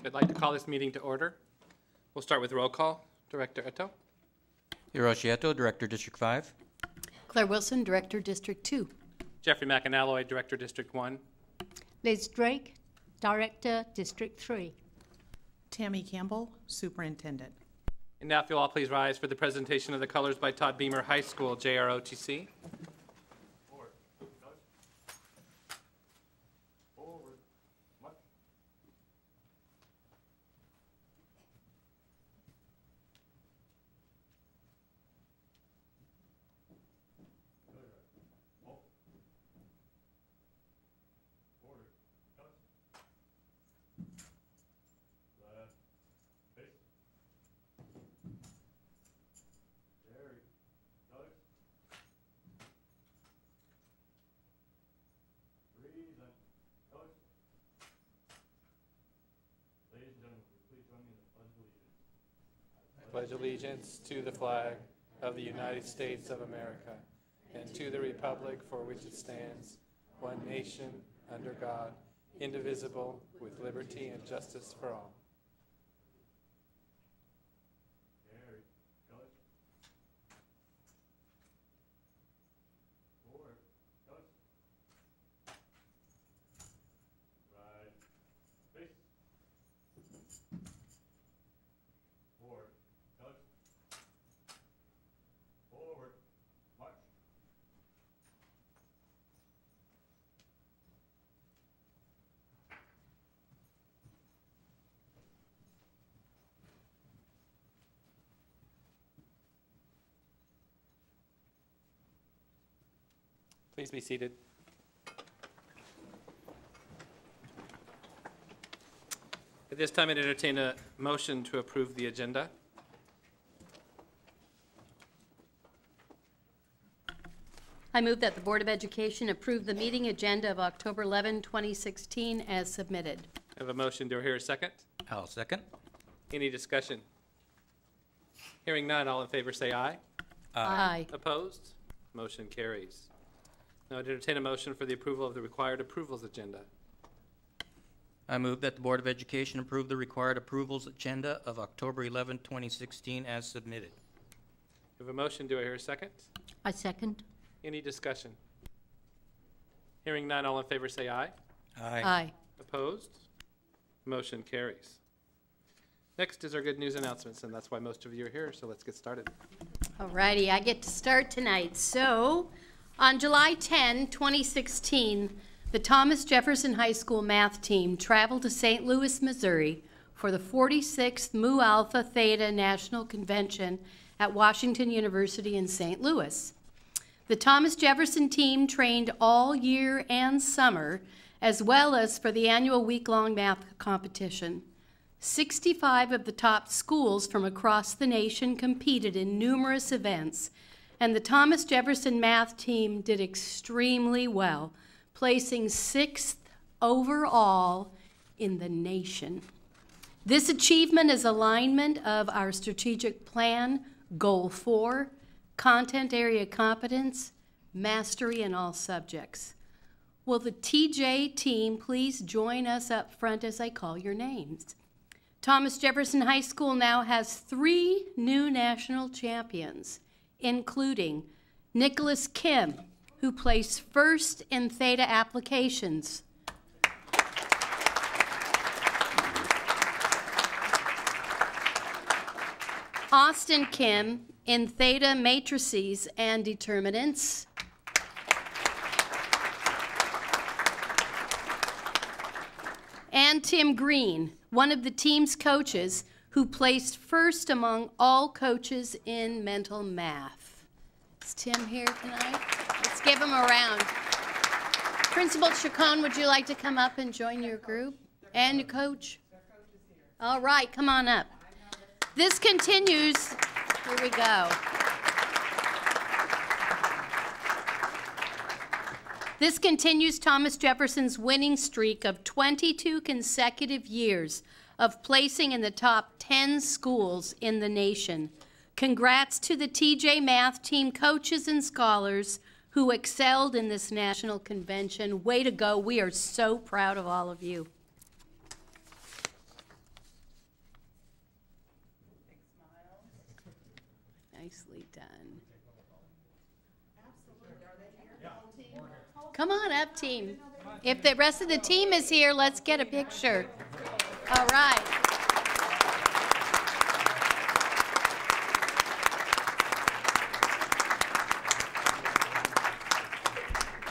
I'd like to call this meeting to order. We'll start with roll call. Director Ito. Hiroshi Eto, Director, District 5. Claire Wilson, Director, District 2. Jeffrey McAnalloy, Director, District 1. Liz Drake, Director, District 3. Tammy Campbell, Superintendent. And now if you'll all please rise for the presentation of the colors by Todd Beamer High School, JROTC. Pledge allegiance to the flag of the United States of America and to the republic for which it stands, one nation, under God, indivisible, with liberty and justice for all. Please be seated. At this time, I'd entertain a motion to approve the agenda. I move that the Board of Education approve the meeting agenda of October 11, 2016 as submitted. I have a motion. Do I hear a second? I'll second. Any discussion? Hearing none, all in favor say aye. Aye. Opposed? Motion carries. Now I'd entertain a motion for the approval of the required approvals agenda. I move that the Board of Education approve the required approvals agenda of October 11, 2016 as submitted. I have a motion. Do I hear a second? I second. Any discussion? Hearing none, all in favor say aye. Aye. Opposed? Motion carries. Next is our good news announcements, and that's why most of you are here, so let's get started. All righty, I get to start tonight. So, on July 10, 2016, the Thomas Jefferson High School math team traveled to St. Louis, Missouri for the 46th Mu Alpha Theta National Convention at Washington University in St. Louis. The Thomas Jefferson team trained all year and summer, as well as for the annual week-long math competition. 65 of the top schools from across the nation competed in numerous events, and the Thomas Jefferson math team did extremely well, placing 6th overall in the nation. This achievement is alignment of our strategic plan, Goal 4, content area competence, mastery in all subjects. Will the TJ team please join us up front as I call your names? Thomas Jefferson High School now has 3 new national champions, including Nicholas Kim, who placed first in Theta applications. Austin Kim in Theta matrices and determinants. And Tim Green, one of the team's coaches, who placed first among all coaches in mental math. Is Tim here tonight? Let's give him a round. Principal Chacon, would you like to come up and join your group? And your coach? All right, come on up. This continues. Here we go. This continues Thomas Jefferson's winning streak of 22 consecutive years of placing in the top 10 schools in the nation. Congrats to the TJ Math team coaches and scholars who excelled in this national convention. Way to go. We are so proud of all of you. Nicely done. Come on up, team. If the rest of the team is here, let's get a picture. All right.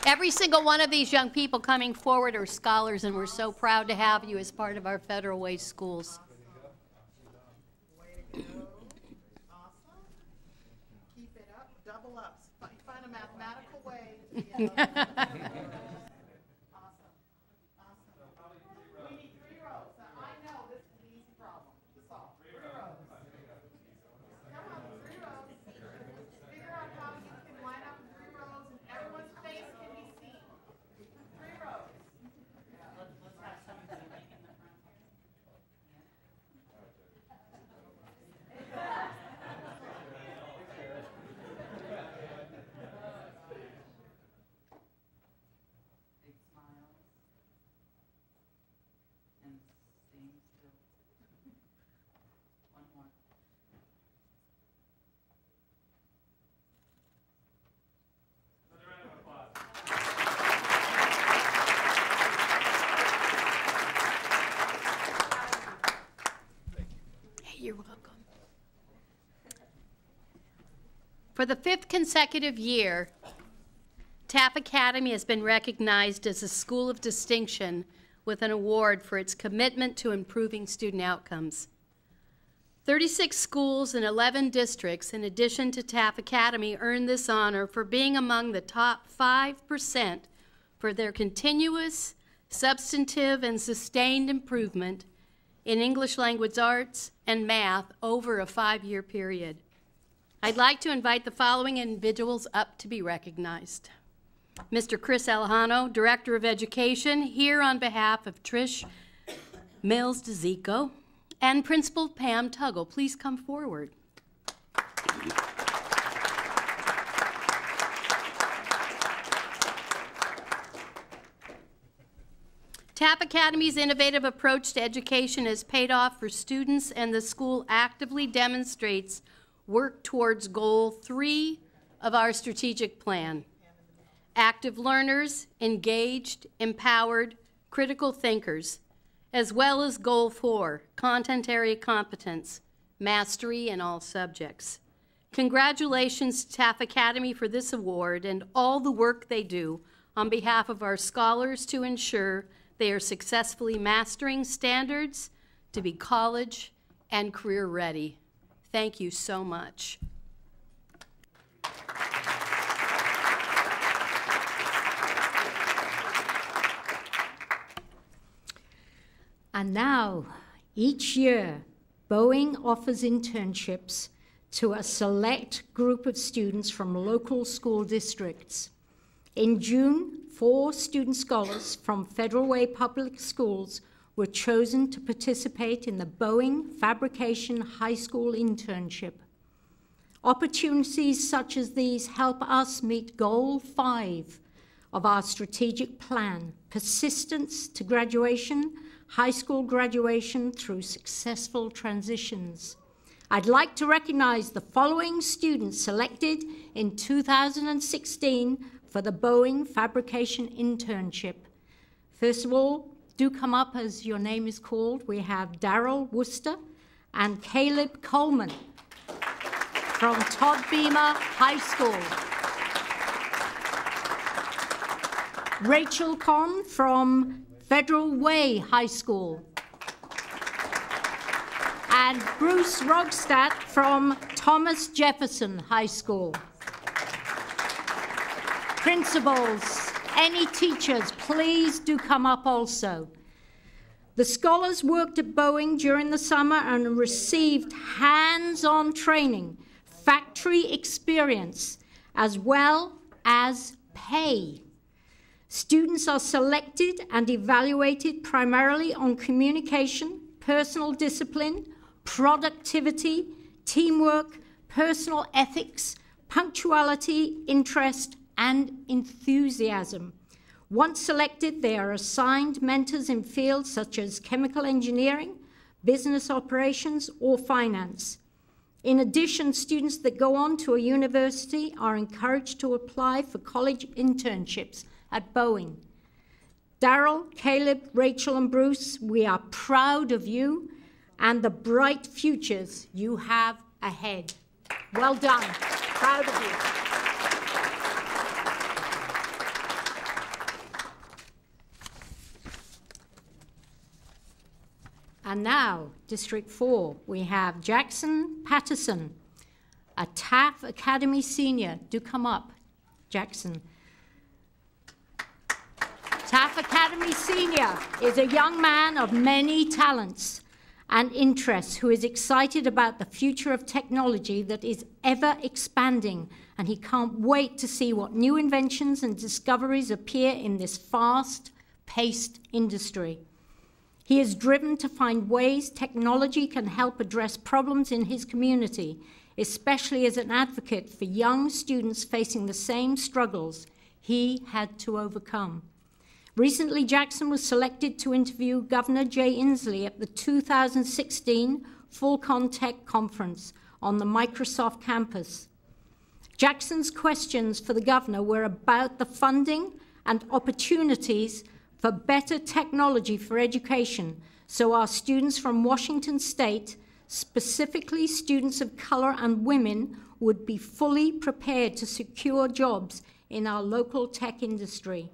Every single one of these young people coming forward are scholars, and we're so proud to have you as part of our Federal Way schools. Way to go. Awesome. Keep it up. Double up. Find a mathematical way to get up. Awesome. Awesome. We need 3 rows. Now, I know this is an easy problem to solve. 3 rows. Come on, 3 rows. Figure out how you can line up in 3 rows and everyone's face can be seen. 3 rows. Big smiles and staying still. One more. Hey, you're welcome. For the 5th consecutive year, Taft Academy has been recognized as a school of distinction with an award for its commitment to improving student outcomes. 36 schools in 11 districts, in addition to Taft Academy, earned this honor for being among the top 5% for their continuous, substantive, and sustained improvement in English language arts and math over a 5-year period. I'd like to invite the following individuals up to be recognized. Mr. Chris Alejano, Director of Education, here on behalf of Trish Mills DeZico, and Principal Pam Tuggle. Please come forward. Taft Academy's innovative approach to education has paid off for students, and the school actively demonstrates work towards Goal 3 of our strategic plan. Active learners, engaged, empowered, critical thinkers, as well as Goal 4, content area competence, mastery in all subjects. Congratulations to Taft Academy for this award and all the work they do on behalf of our scholars to ensure they are successfully mastering standards to be college and career ready. Thank you so much. And now, each year, Boeing offers internships to a select group of students from local school districts. In June, 4 student scholars from Federal Way Public Schools were chosen to participate in the Boeing Fabrication High School internship. Opportunities such as these help us meet Goal 5 of our strategic plan: persistence to graduation, high school graduation through successful transitions. I'd like to recognize the following students selected in 2016 for the Boeing Fabrication internship. First of all, do come up as your name is called. We have Daryl Worcester and Caleb Coleman from Todd Beamer High School. Rachel Conn from Federal Way High School. And Bruce Rogstad from Thomas Jefferson High School. Principals, any teachers, please do come up also. The scholars worked at Boeing during the summer and received hands-on training, factory experience, as well as pay. Students are selected and evaluated primarily on communication, personal discipline, productivity, teamwork, personal ethics, punctuality, interest, and enthusiasm. Once selected, they are assigned mentors in fields such as chemical engineering, business operations, or finance. In addition, students that go on to a university are encouraged to apply for college internships at Boeing. Daryl, Caleb, Rachel, and Bruce, we are proud of you and the bright futures you have ahead. Well done. Proud of you. And now, District 4, we have Jackson Patterson, a Taft Academy senior. Do come up, Jackson. Taft Academy senior is a young man of many talents and interests who is excited about the future of technology that is ever expanding, and he can't wait to see what new inventions and discoveries appear in this fast-paced industry. He is driven to find ways technology can help address problems in his community, especially as an advocate for young students facing the same struggles he had to overcome. Recently, Jackson was selected to interview Governor Jay Inslee at the 2016 Full-Con Tech Conference on the Microsoft campus. Jackson's questions for the governor were about the funding and opportunities for better technology for education, so our students from Washington State, specifically students of color and women, would be fully prepared to secure jobs in our local tech industry.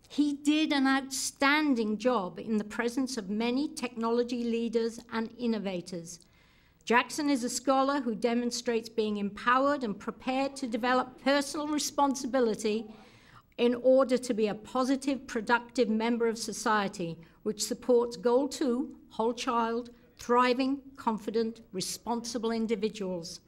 He did an outstanding job in the presence of many technology leaders and innovators. Jackson is a scholar who demonstrates being empowered and prepared to develop personal responsibility in order to be a positive, productive member of society, which supports Goal 2, whole child, thriving, confident, responsible individuals.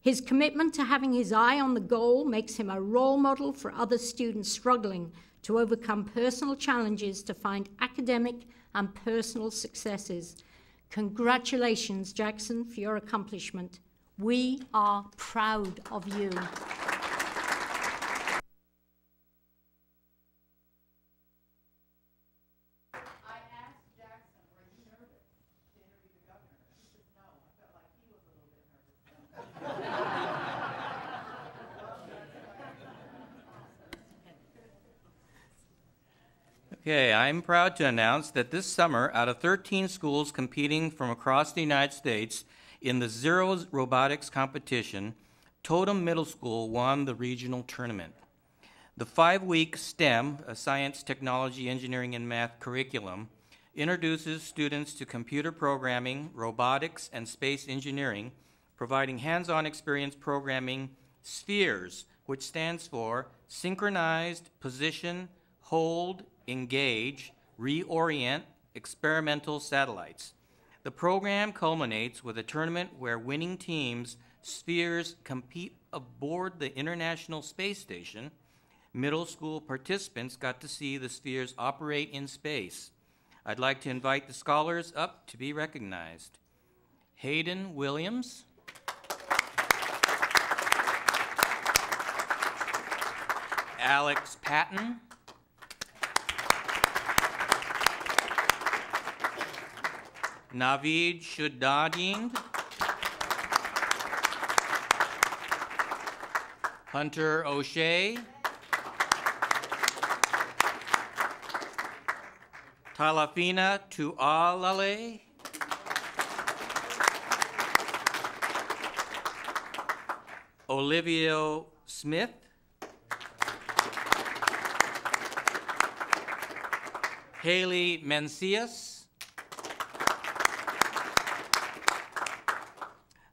His commitment to having his eye on the goal makes him a role model for other students struggling to overcome personal challenges to find academic and personal successes. Congratulations, Jackson, for your accomplishment. We are proud of you. Okay, I'm proud to announce that this summer, out of 13 schools competing from across the United States in the Zero Robotics competition, Totem Middle School won the regional tournament. The 5-week STEM, a science, technology, engineering, and math curriculum, introduces students to computer programming, robotics, and space engineering, providing hands-on experience programming SPHERES, which stands for Synchronized Position, Hold, Engage, Reorient Experimental Satellites. The program culminates with a tournament where winning teams, SPHERES, compete aboard the International Space Station. Middle school participants got to see the SPHERES operate in space. I'd like to invite the scholars up to be recognized. Hayden Williams. Alex Patton. Naveed Shuddadind. Hunter O'Shea. Talafina Tualale. Olivia Smith. Haley Mencius.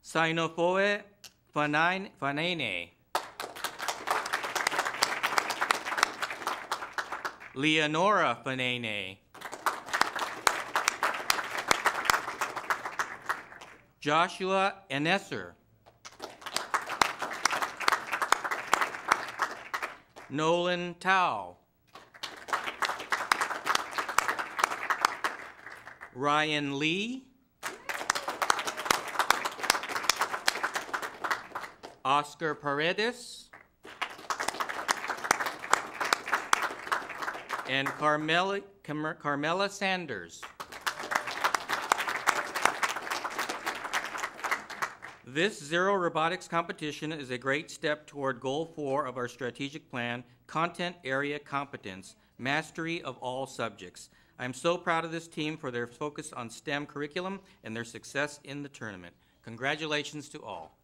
Sainofoe Fanene. Leonora Fanene. Joshua Enesser. Nolan Tao. Ryan Lee. Oscar Paredes. And Carmela Sanders. This Zero Robotics competition is a great step toward Goal 4 of our strategic plan, Content Area Competence, Mastery of All Subjects. I am so proud of this team for their focus on STEM curriculum and their success in the tournament. Congratulations to all.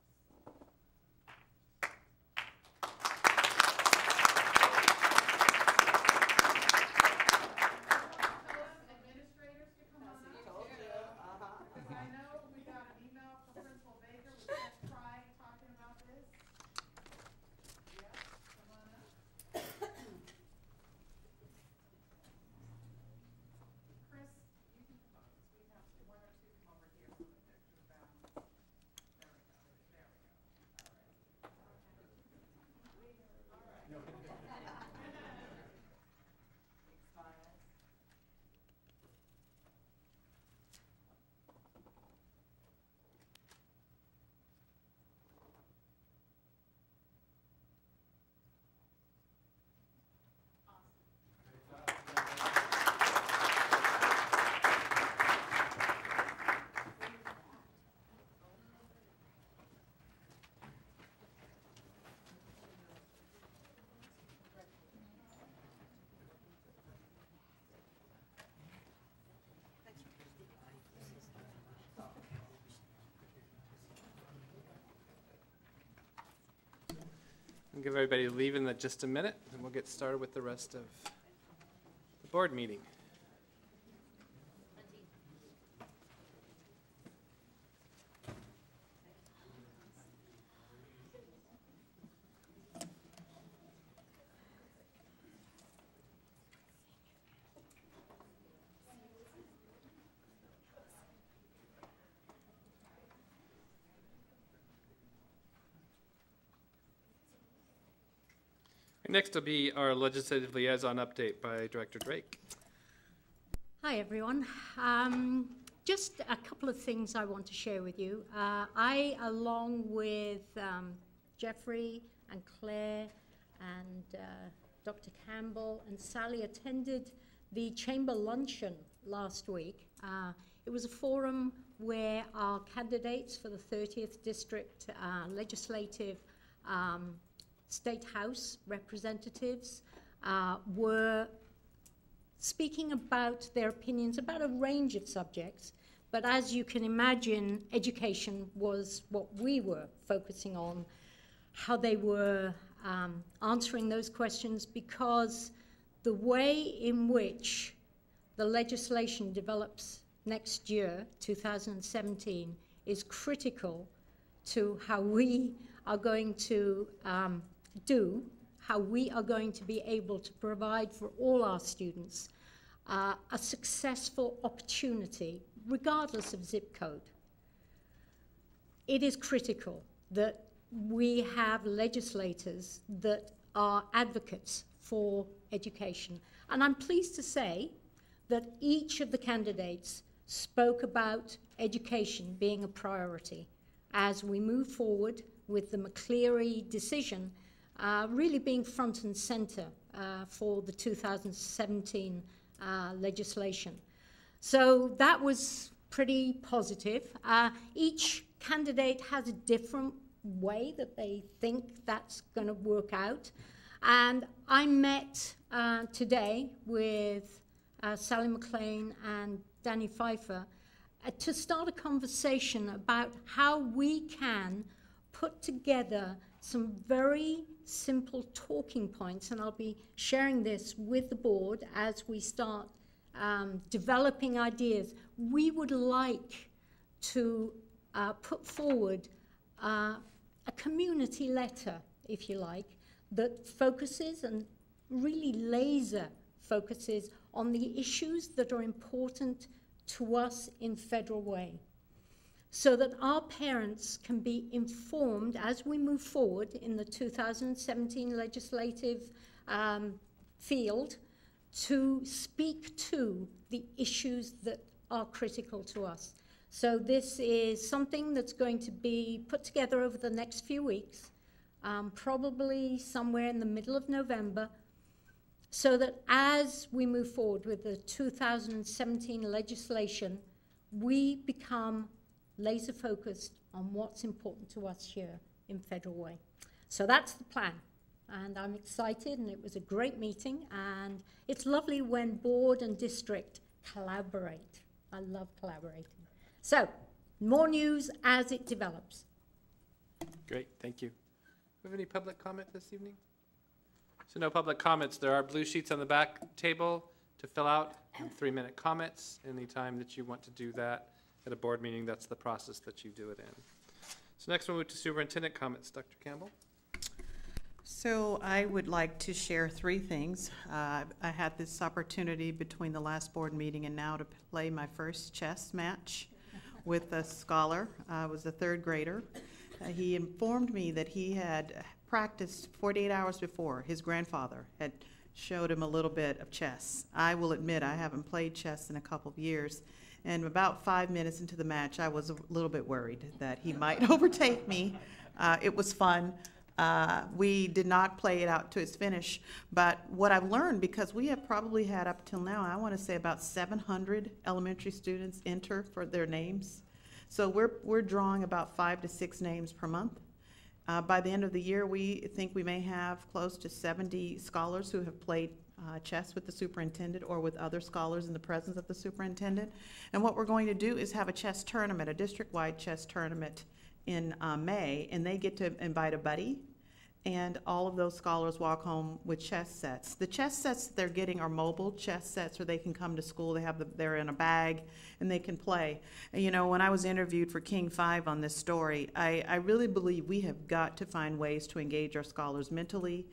Administrators to come on up. Because I know we got an email from Principal Baker with Ted Cry talking about this. Yes, come on up. Chris, you can come up, 'cause we have one or two come over here so the picture's down. There we go, there we go, there we go. All right. All right. Expired. I'll give everybody a leave in just a minute, and we'll get started with the rest of the board meeting. Next will be our legislative liaison update by Director Drake. Hi, everyone. Just a couple of things I want to share with you. I, along with Jeffrey and Claire and Dr. Campbell and Sally, attended the Chamber Luncheon last week. It was a forum where our candidates for the 30th District Legislative State House representatives were speaking about their opinions about a range of subjects. But as you can imagine, education was what we were focusing on, how they were answering those questions, because the way in which the legislation develops next year, 2017, is critical to how we are going to how we are going to be able to provide for all our students a successful opportunity, regardless of zip code. It is critical that we have legislators that are advocates for education. And I'm pleased to say that each of the candidates spoke about education being a priority as we move forward with the McCleary decision really being front and center for the 2017 legislation. So that was pretty positive. Each candidate has a different way that they think that's going to work out. And I met today with Sally McLean and Danny Pfeiffer to start a conversation about how we can put together some very simple talking points, and I'll be sharing this with the board as we start developing ideas. We would like to put forward a community letter, if you like, that focuses and really laser focuses on the issues that are important to us in Federal Way, so that our parents can be informed as we move forward in the 2017 legislative field to speak to the issues that are critical to us. So this is something that's going to be put together over the next few weeks, probably somewhere in the middle of November, so that as we move forward with the 2017 legislation, we become laser focused on what's important to us here in Federal Way. So that's the plan. And I'm excited, and it was a great meeting, and it's lovely when board and district collaborate. I love collaborating. So, more news as it develops. Great, thank you. Do we have any public comment this evening? So no public comments. There are blue sheets on the back table to fill out, 3-minute comments. Anytime that you want to do that at a board meeting, that's the process that you do it in. So next we'll move to superintendent comments. Dr. Campbell? So I would like to share 3 things. I had this opportunity between the last board meeting and now to play my first chess match with a scholar. I was a 3rd grader. He informed me that he had practiced 48 hours before. His grandfather had showed him a little bit of chess. I will admit I haven't played chess in a couple of years. And about 5 minutes into the match, I was a little bit worried that he might overtake me. It was fun. We did not play it out to its finish, but what I've learned, because we have probably had up till now, I want to say about 700 elementary students enter for their names. So we're drawing about 5 to 6 names per month. By the end of the year, we think we may have close to 70 scholars who have played chess with the superintendent or with other scholars in the presence of the superintendent. And what we're going to do is have a chess tournament, a district-wide chess tournament in May, and they get to invite a buddy, and all of those scholars walk home with chess sets. The chess sets that they're getting are mobile chess sets where they can come to school, they're in a bag, and they can play. And, you know, when I was interviewed for King 5 on this story, I really believe we have got to find ways to engage our scholars mentally,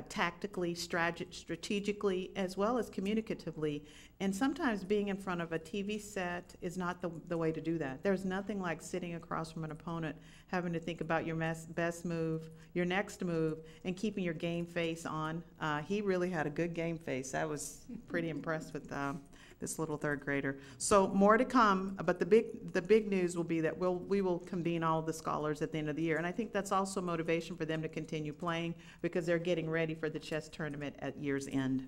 tactically, strategically, as well as communicatively. And sometimes being in front of a TV set is not the way to do that. There's nothing like sitting across from an opponent, having to think about your best move, your next move, and keeping your game face on. He really had a good game face. I was pretty impressed with this little 3rd grader. So more to come, but the big news will be that we will convene all of the scholars at the end of the year. And I think that's also motivation for them to continue playing because they're getting ready for the chess tournament at year's end.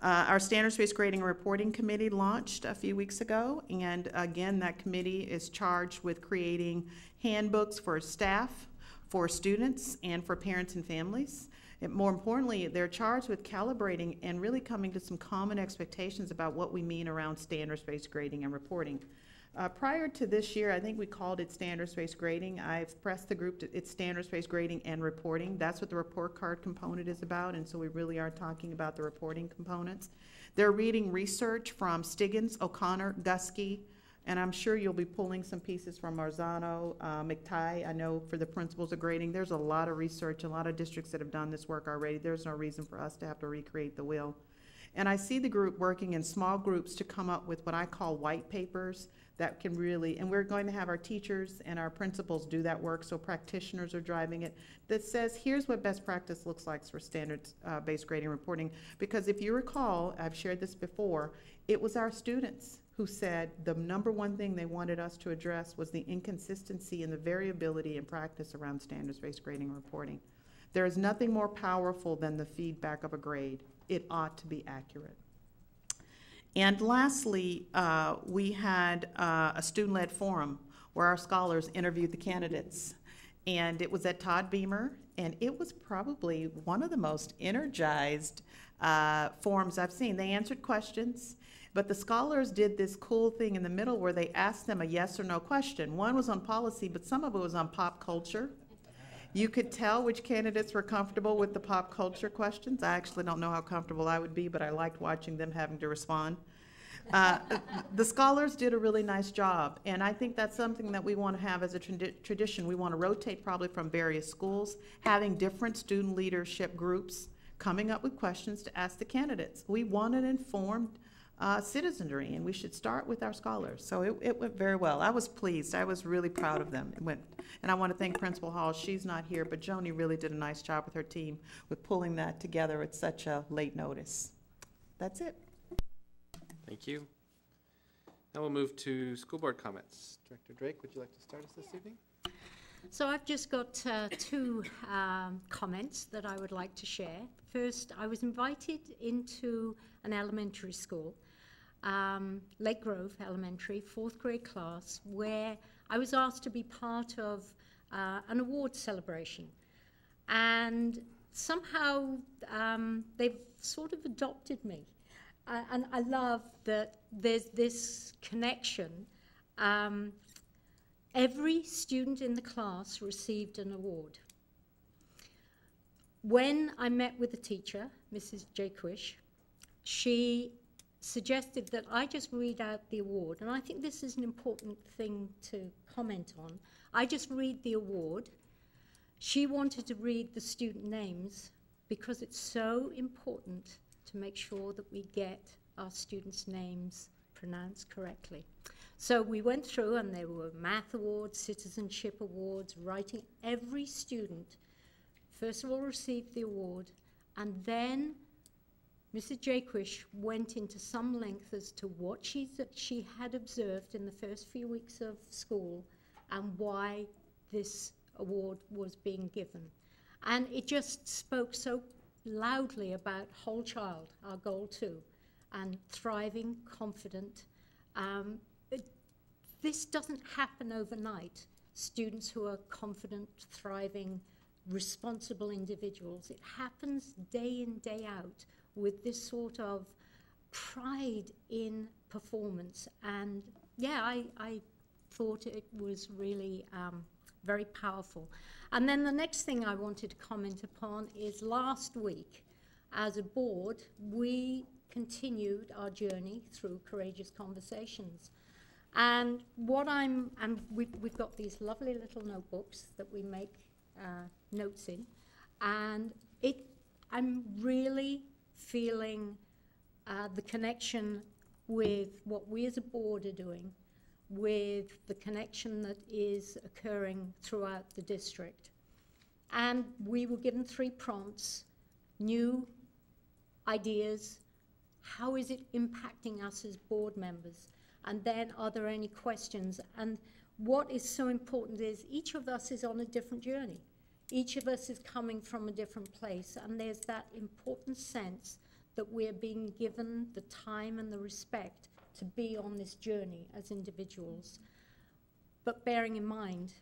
Our standards-based grading and reporting committee launched a few weeks ago, and again, that committee is charged with creating handbooks for staff, for students, and for parents and families. And more importantly, they're charged with calibrating and really coming to some common expectations about what we mean around standards-based grading and reporting. Prior to this year, I think we called it standards-based grading. I've pressed the group to it's standards-based grading and reporting. That's what the report card component is about, and so we really are talking about the reporting components. They're reading research from Stiggins, O'Connor, Gusky, and I'm sure you'll be pulling some pieces from Marzano, McTighe. I know for the principles of grading, there's a lot of research, a lot of districts that have done this work already. There's no reason for us to have to recreate the wheel. And I see the group working in small groups to come up with what I call white papers that can really, and we're going to have our teachers and our principals do that work, so practitioners are driving it, that says here's what best practice looks like for standards-based grading and reporting. Because if you recall, I've shared this before, it was our students who said the number one thing they wanted us to address was the inconsistency and the variability in practice around standards-based grading and reporting. There is nothing more powerful than the feedback of a grade. It ought to be accurate. And lastly, we had a student-led forum where our scholars interviewed the candidates. And it was at Todd Beamer, and it was probably one of the most energized forums I've seen. They answered questions, but the scholars did this cool thing in the middle where they asked them a yes or no question. One was on policy, but some of it was on pop culture. You could tell which candidates were comfortable with the pop culture questions. I actually don't know how comfortable I would be, but I liked watching them having to respond. The scholars did a really nice job, and I think that's something that we want to have as a tradition. We want to rotate probably from various schools, having different student leadership groups coming up with questions to ask the candidates. We want an informed citizenry, and we should start with our scholars. So it went very well. I was pleased. I was really proud of them. And I want to thank Principal Hall. She's not here, but Joni really did a nice job with her team with pulling that together at such a late notice. That's it. Thank you. Now we'll move to school board comments. Director Drake, would you like to start us this evening? So I've just got 2 comments that I would like to share. First, I was invited into an elementary school Lake Grove Elementary, 4th grade class, where I was asked to be part of an award celebration. And somehow they've sort of adopted me. And I love that there's this connection. Every student in the class received an award. When I met with the teacher, Mrs. Jaquish, she suggested that I just read out the award. And I think this is an important thing to comment on. I just read the award. She wanted to read the student names because it's so important to make sure that we get our students' names pronounced correctly. So we went through, and there were math awards, citizenship awards, writing. Every student, first of all, received the award, and then Mrs. Jaquish went into some length as to what she had observed in the first few weeks of school and why this award was being given. And it just spoke so loudly about whole child, our goal too, and thriving, confident. This doesn't happen overnight. Students who are confident, thriving, responsible individuals. It happens day in, day out with this sort of pride in performance. And yeah, I thought it was really very powerful. And then the next thing I wanted to comment upon is last week, as a board, we continued our journey through Courageous Conversations. And we've got these lovely little notebooks that we make notes in, and I'm really feeling the connection with what we as a board are doing, with the connection that is occurring throughout the district. And we were given 3 prompts: new ideas, how is it impacting us as board members, and then are there any questions? And what is so important is each of us is on a different journey. Each of us is coming from a different place, and there's that important sense that we're being given the time and the respect to be on this journey as individuals, but bearing in mind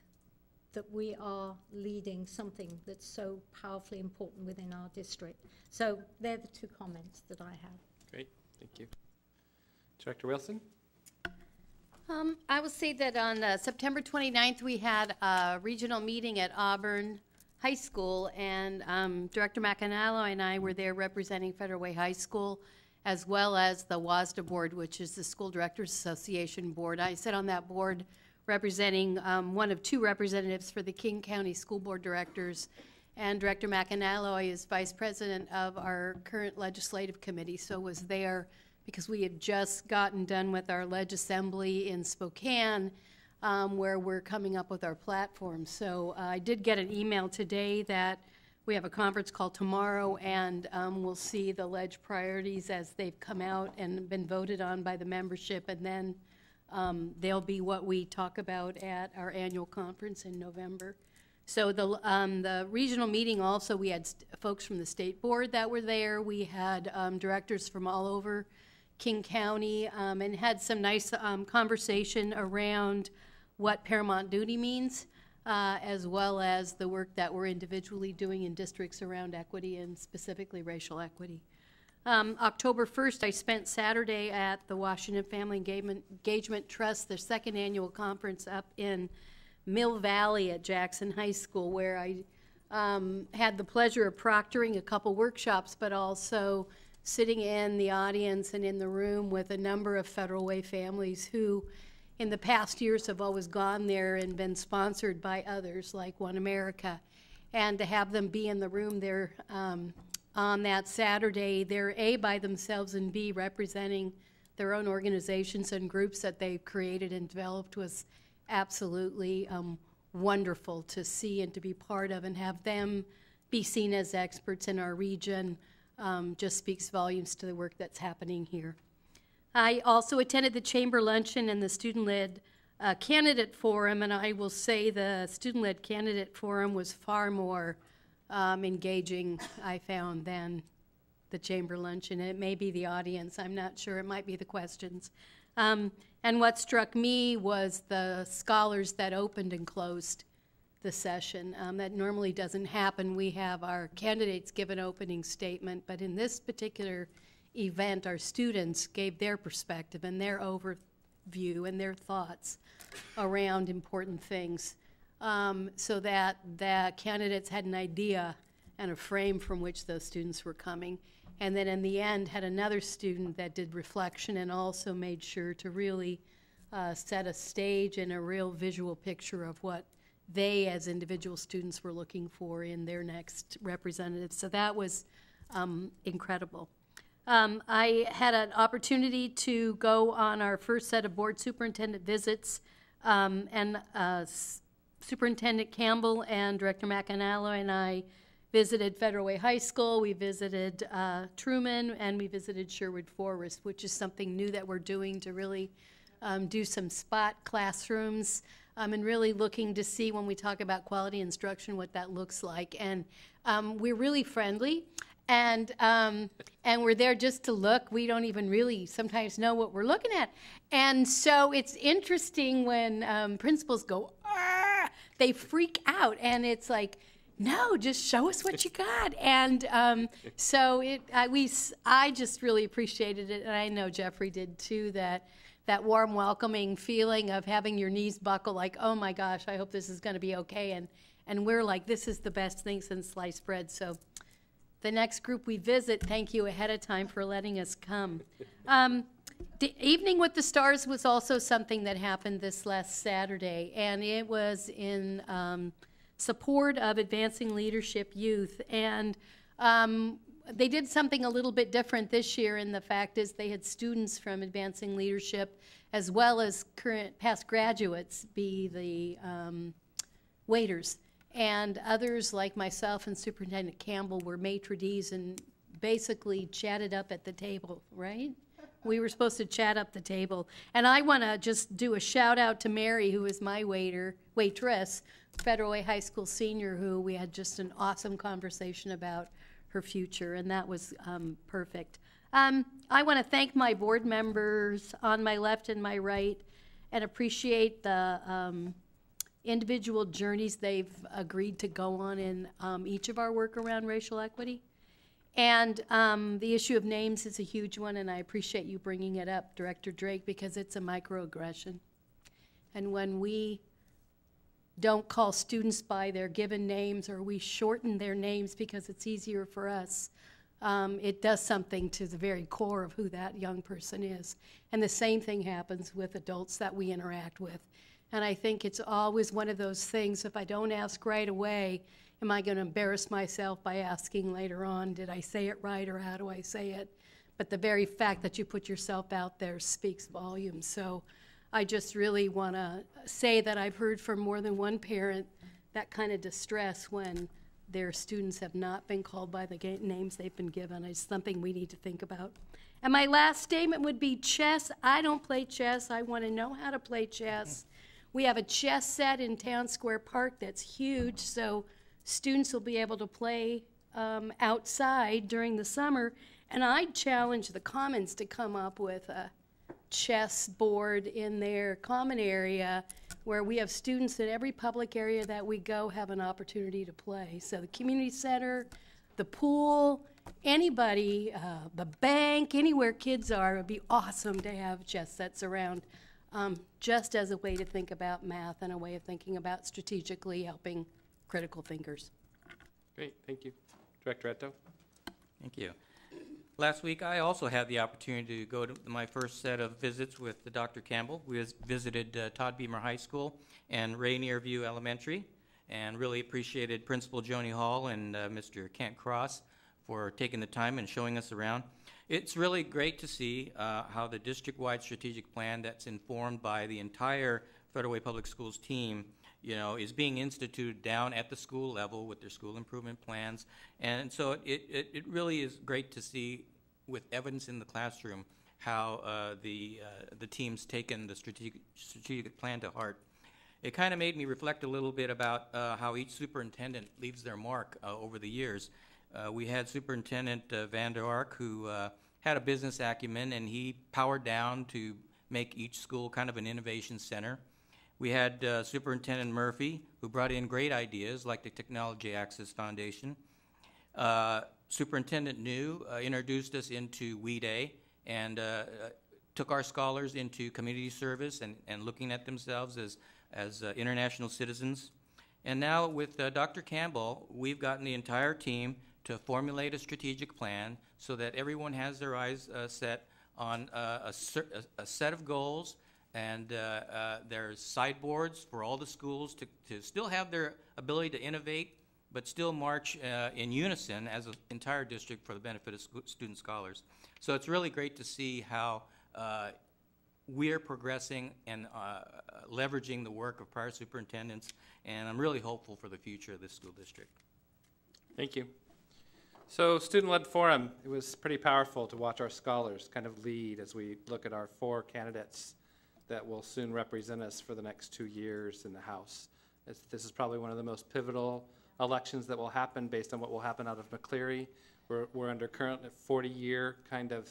that we are leading something that's so powerfully important within our district. So they're the 2 comments that I have. Great, thank you. Director Wilson? I will say that on September 29th, we had a regional meeting at Auburn High School, and Director McAnalloy and I were there representing Federal Way High School, as well as the WASDA board, which is the School Directors Association board. I sit on that board representing one of 2 representatives for the King County School Board Directors, and Director McAnalloy is vice president of our current legislative committee, so was there because we had just gotten done with our Ledge Assembly in Spokane, where we're coming up with our platform. So I did get an email today that we have a conference call tomorrow, and we'll see the Ledge priorities as they've come out and been voted on by the membership, and then they'll be what we talk about at our annual conference in November. So the regional meeting also, we had folks from the state board that were there. We had directors from all over King County, and had some nice conversation around what paramount duty means, as well as the work that we're individually doing in districts around equity and specifically racial equity. October 1st, I spent Saturday at the Washington Family Engagement Trust, their 2nd annual conference up in Mill Valley at Jackson High School, where I had the pleasure of proctoring a couple workshops, but also sitting in the audience and in the room with a number of Federal Way families who in the past years have always gone there and been sponsored by others like One America. And to have them be in the room there on that Saturday, they're A, by themselves, and B, representing their own organizations and groups that they've created and developed, was absolutely wonderful to see and to be part of, and have them be seen as experts in our region just speaks volumes to the work that's happening here. I also attended the Chamber Luncheon and the Student-Led Candidate Forum, and I will say the Student-Led Candidate Forum was far more engaging, I found, than the chamber luncheon. It may be the audience, I'm not sure. It might be the questions. And what struck me was the scholars that opened and closed the session. That normally doesn't happen. We have our candidates give an opening statement, but in this particular event, our students gave their perspective and their overview and their thoughts around important things, so that the candidates had an idea and a frame from which those students were coming. And then in the end, had another student that did reflection and also made sure to really set a stage and a real visual picture of what they as individual students were looking for in their next representative. So that was incredible. I had an opportunity to go on our first set of board superintendent visits, and Superintendent Campbell and Director McAnally and I visited Federal Way High School, we visited Truman, and we visited Sherwood Forest, which is something new that we're doing to really do some spot classrooms, and really looking to see, when we talk about quality instruction, what that looks like. And we're really friendly, and we're there just to look. We don't even really sometimes know what we're looking at. And so it's interesting when principals go, "Arr!" They freak out, and it's like, no, just show us what you got. And so I just really appreciated it, and I know Jeffrey did too, that warm, welcoming feeling of having your knees buckle, like, oh my gosh, I hope this is going to be okay. And we're like, this is the best thing since sliced bread. So the next group we visit, thank you ahead of time for letting us come. The Evening with the Stars was also something that happened this last Saturday, and it was in support of Advancing Leadership Youth. And they did something a little bit different this year, and the fact is they had students from Advancing Leadership as well as past graduates be the waiters. And others like myself and Superintendent Campbell were maitre d's and basically chatted up at the table, right? We were supposed to chat up the table. And I want to just do a shout out to Mary, who is my waitress, Federal Way High School senior, who we had just an awesome conversation about her future, and that was perfect. I want to thank my board members on my left and my right and appreciate the individual journeys they've agreed to go on in each of our work around racial equity. And the issue of names is a huge one, and I appreciate you bringing it up, Director Drake, because it's a microaggression. And when we don't call students by their given names, or we shorten their names because it's easier for us, it does something to the very core of who that young person is. And the same thing happens with adults that we interact with. And I think it's always one of those things, if I don't ask right away, am I going to embarrass myself by asking later on, did I say it right, or how do I say it? But the very fact that you put yourself out there speaks volumes. So I just really want to say that I've heard from more than one parent that kind of distress when their students have not been called by the names they've been given. It's something we need to think about. And my last statement would be chess. I don't play chess. I want to know how to play chess. We have a chess set in Town Square Park that's huge, so students will be able to play outside during the summer. And I'd challenge the Commons to come up with a chess board in their common area where we have students in every public area that we go have an opportunity to play. So the community center, the pool, anybody, the bank, anywhere kids are, it would be awesome to have chess sets around, just as a way to think about math and a way of thinking about strategically helping critical thinkers. Great, thank you. Director Etto? Thank you. Last week, I also had the opportunity to go to my first set of visits with Dr. Campbell. We visited Todd Beamer High School and Rainier View Elementary, and really appreciated Principal Joni Hall and Mr. Kent Cross for taking the time and showing us around. It's really great to see how the district-wide strategic plan that's informed by the entire Federal Way Public Schools team, you know, is being instituted down at the school level with their school improvement plans. And so it really is great to see, with evidence in the classroom, how the team's taken the strategic plan to heart. It kind of made me reflect a little bit about how each superintendent leaves their mark over the years. We had Superintendent Van der Ark, who had a business acumen, and he powered down to make each school kind of an innovation center. We had Superintendent Murphy, who brought in great ideas like the Technology Access Foundation. Superintendent New introduced us into We Day and took our scholars into community service and looking at themselves as international citizens. And now with Dr. Campbell, we've gotten the entire team to formulate a strategic plan so that everyone has their eyes set on a set of goals, and there's sideboards for all the schools to still have their ability to innovate, but still march in unison as an entire district for the benefit of student scholars. So it's really great to see how we're progressing and leveraging the work of prior superintendents, and I'm really hopeful for the future of this school district. Thank you. So student-led forum, it was pretty powerful to watch our scholars kind of lead as we look at our 4 candidates that will soon represent us for the next 2 years in the House. This is probably one of the most pivotal elections that will happen based on what will happen out of McCleary. We're under current 40-year kind of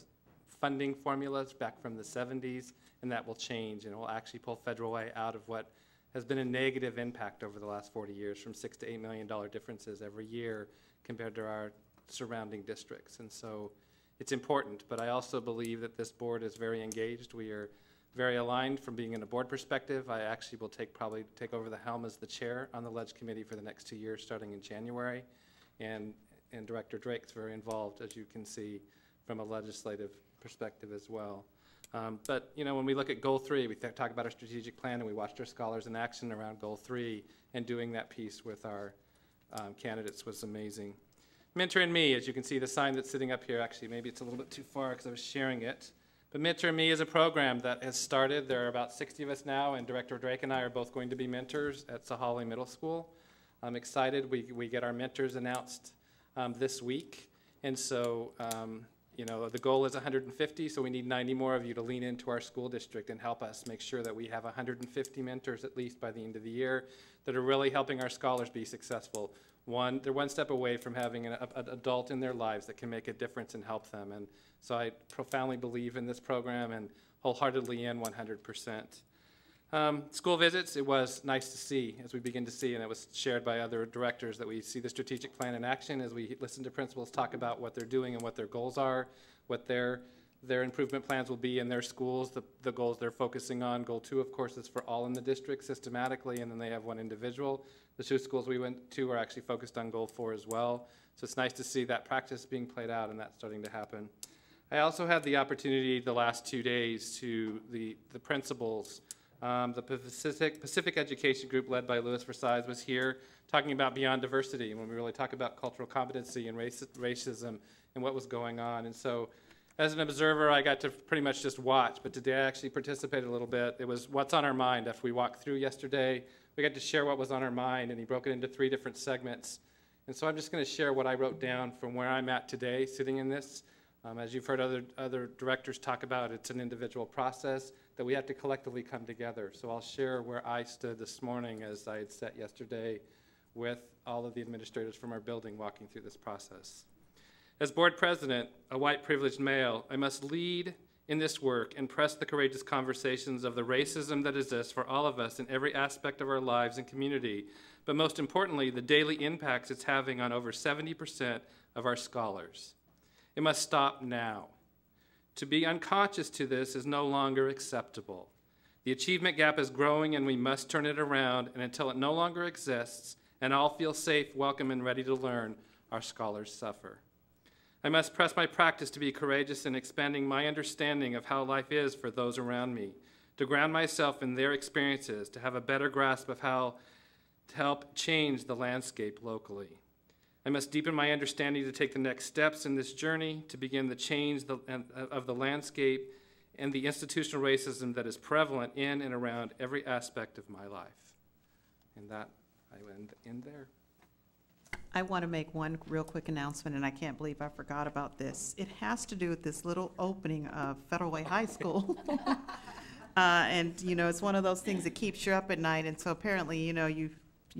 funding formulas back from the 70s, and that will change, and it will actually pull federal aid out of what has been a negative impact over the last 40 years, from $6 to $8 million differences every year compared to our surrounding districts. And so it's important, but I also believe that this board is very engaged. We are very aligned from being in a board perspective. I actually will probably take over the helm as the chair on the Ledge Committee for the next 2 years, starting in January. And Director Drake's very involved, as you can see, from a legislative perspective as well. But you know, when we look at Goal 3, we talk about our strategic plan, and we watched our scholars in action around Goal 3, and doing that piece with our candidates was amazing. Mentor and Me, as you can see, the sign that's sitting up here, actually maybe it's a little bit too far because I was sharing it. But Mentor and Me is a program that has started. There are about 60 of us now, and Director Drake and I are both going to be mentors at Sahalee Middle School. I'm excited. We get our mentors announced this week. And so, you know, the goal is 150, so we need 90 more of you to lean into our school district and help us make sure that we have 150 mentors at least by the end of the year that are really helping our scholars be successful. They're one step away from having an adult in their lives that can make a difference and help them. And so I profoundly believe in this program and wholeheartedly in 100%. School visits, it was nice to see as we begin to see, and it was shared by other directors, that we see the strategic plan in action as we listen to principals talk about what they're doing and what their goals are, what their improvement plans will be in their schools, the goals they're focusing on. Goal 2, of course, is for all in the district systematically, and then they have one individual. The 2 schools we went to are actually focused on Goal 4 as well. So it's nice to see that practice being played out and that starting to happen. I also had the opportunity the last 2 days to the principals. The Pacific Education Group led by Louis Versailles was here talking about Beyond Diversity, and when we really talk about cultural competency and racism and what was going on. And so as an observer, I got to pretty much just watch, but today I actually participated a little bit. It was what's on our mind. After we walked through yesterday, we got to share what was on our mind, and he broke it into 3 different segments. And so I'm just going to share what I wrote down from where I'm at today, sitting in this. As you've heard other directors talk about, it's an individual process that we have to collectively come together. So I'll share where I stood this morning as I had sat yesterday with all of the administrators from our building walking through this process. As board president, a white privileged male, I must lead in this work and press the courageous conversations of the racism that exists for all of us in every aspect of our lives and community, but most importantly, the daily impacts it's having on over 70% of our scholars. It must stop now. To be unconscious to this is no longer acceptable. The achievement gap is growing, and we must turn it around, and until it no longer exists and all feel safe, welcome, and ready to learn, our scholars suffer. I must press my practice to be courageous in expanding my understanding of how life is for those around me, to ground myself in their experiences, to have a better grasp of how to help change the landscape locally. I must deepen my understanding to take the next steps in this journey to begin the change of the landscape and the institutional racism that is prevalent in and around every aspect of my life. And that, I end there. I want to make one real quick announcement, and I can't believe I forgot about this. It has to do with this little opening of Federal Way High School. And, you know, it's one of those things that keeps you up at night, and so apparently, you know, you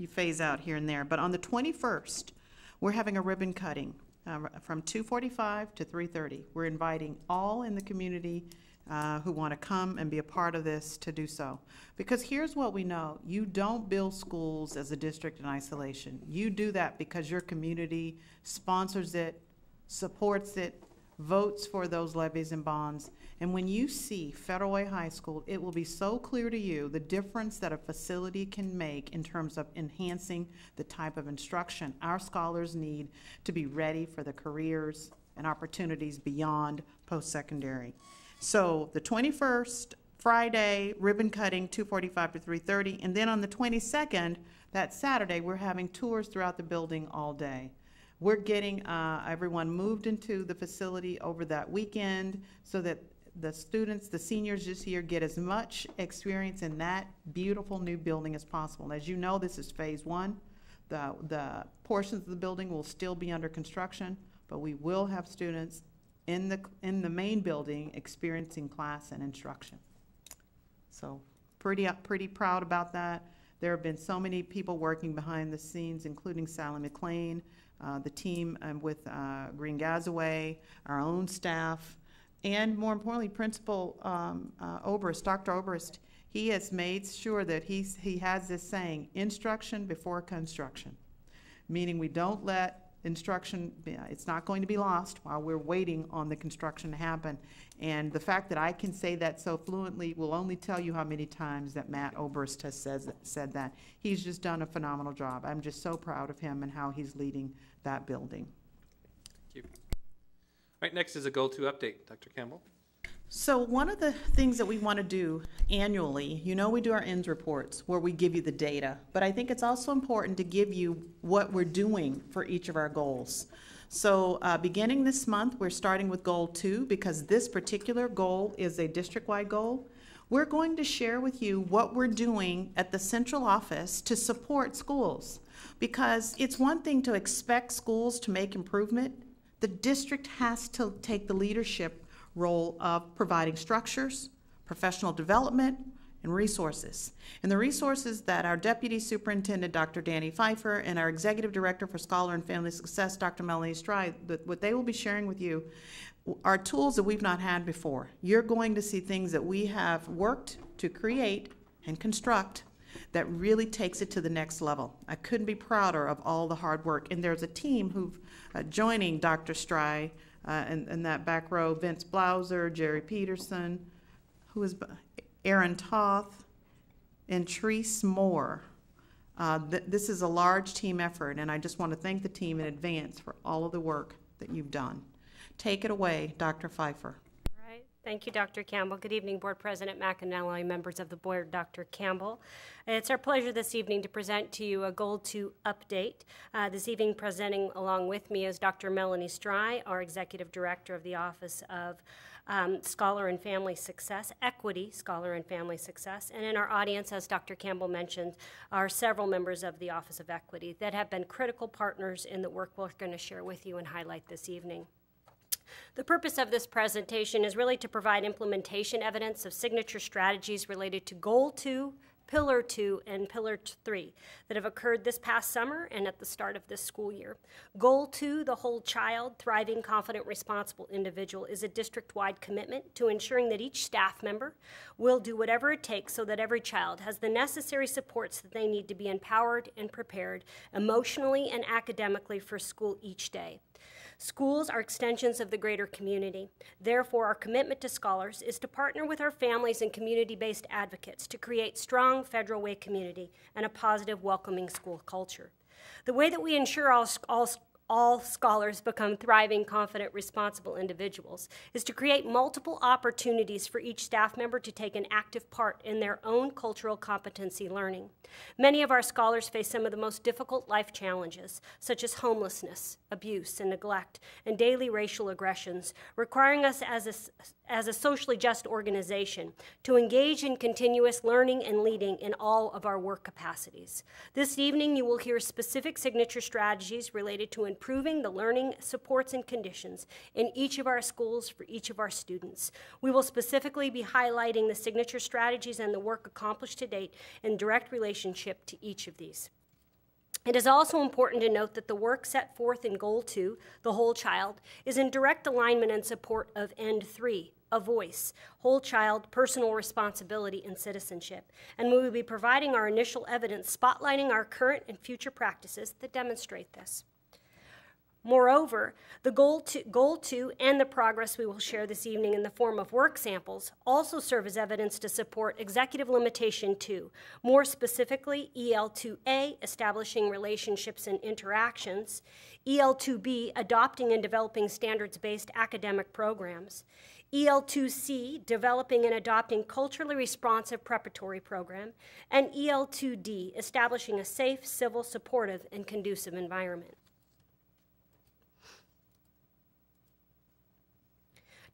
phase out here and there. But on the 21st, we're having a ribbon cutting from 2:45 to 3:30. We're inviting all in the community who want to come and be a part of this to do so. Because here's what we know. You don't build schools as a district in isolation. You do that because your community sponsors it, supports it, votes for those levies and bonds. And when you see Federal Way High School, it will be so clear to you the difference that a facility can make in terms of enhancing the type of instruction our scholars need to be ready for the careers and opportunities beyond post-secondary. So the 21st, Friday, ribbon cutting, 2:45 to 3:30, and then on the 22nd, that Saturday, we're having tours throughout the building all day. We're getting everyone moved into the facility over that weekend so that the students, the seniors this year, get as much experience in that beautiful new building as possible. As you know, this is phase one. The portions of the building will still be under construction, but we will have students in the main building experiencing class and instruction. So pretty proud about that. There have been so many people working behind the scenes, including Sally McLean, the team with Green Gazaway, our own staff, and more importantly, Principal Obrist, Dr. Obrist. He has made sure that he has this saying, instruction before construction, meaning we don't let instruction, it's not going to be lost while we're waiting on the construction to happen. And the fact that I can say that so fluently will only tell you how many times that Matt Obrist has said that. He's just done a phenomenal job. I'm just so proud of him and how he's leading that building. Thank you. All right, next is a goal to update. Dr. Campbell. So one of the things that we want to do annually, you know, we do our ends reports where we give you the data, but I think it's also important to give you what we're doing for each of our goals. So beginning this month, we're starting with goal 2 because this particular goal is a district-wide goal. We're going to share with you what we're doing at the central office to support schools, because it's one thing to expect schools to make improvement. The district has to take the leadership role of providing structures, professional development, and resources. And the resources that our Deputy Superintendent, Dr. Danny Pfeiffer, and our Executive Director for Scholar and Family Success, Dr. Melanie Stride, what they will be sharing with you are tools that we've not had before. You're going to see things that we have worked to create and construct that really takes it to the next level. I couldn't be prouder of all the hard work. And there's a team who've joining Dr. Stride, in that back row, Vince Blauser, Jerry Peterson, Aaron Toth, and Treese Moore. This is a large team effort, and I just want to thank the team in advance for all of the work that you've done. Take it away, Dr. Pfeiffer. All right. Thank you, Dr. Campbell. Good evening, Board President McAnally, members of the board, Dr. Campbell. It's our pleasure this evening to present to you a Goal 2 update. This evening presenting along with me is Dr. Melanie Strye, our Executive Director of the Office of Scholar and Family Success, Equity, Scholar and Family Success. And in our audience, as Dr. Campbell mentioned, are several members of the Office of Equity that have been critical partners in the work we're going to share with you and highlight this evening. The purpose of this presentation is really to provide implementation evidence of signature strategies related to Goal 2, Pillar 2, and Pillar 3 that have occurred this past summer and at the start of this school year. Goal 2, the whole child, thriving, confident, responsible individual, is a district-wide commitment to ensuring that each staff member will do whatever it takes so that every child has the necessary supports that they need to be empowered and prepared emotionally and academically for school each day. Schools are extensions of the greater community. Therefore, our commitment to scholars is to partner with our families and community-based advocates to create strong Federal Way community and a positive, welcoming school culture. The way that we ensure all scholars become thriving, confident, responsible individuals is to create multiple opportunities for each staff member to take an active part in their own cultural competency learning. Many of our scholars face some of the most difficult life challenges, such as homelessness, abuse, and neglect, and daily racial aggressions, requiring us as a socially just organization to engage in continuous learning and leading in all of our work capacities. This evening, you will hear specific signature strategies related to improving the learning supports and conditions in each of our schools for each of our students. We will specifically be highlighting the signature strategies and the work accomplished to date in direct relationship to each of these. It is also important to note that the work set forth in Goal 2, the whole child, is in direct alignment and support of End 3, a voice, whole child, personal responsibility, and citizenship. And we will be providing our initial evidence spotlighting our current and future practices that demonstrate this. Moreover, the Goal 2 and the progress we will share this evening in the form of work samples also serve as evidence to support Executive Limitation 2, more specifically EL2A, establishing relationships and interactions, EL2B, adopting and developing standards-based academic programs, EL2C, developing and adopting culturally responsive preparatory program, and EL2D, establishing a safe, civil, supportive, and conducive environment.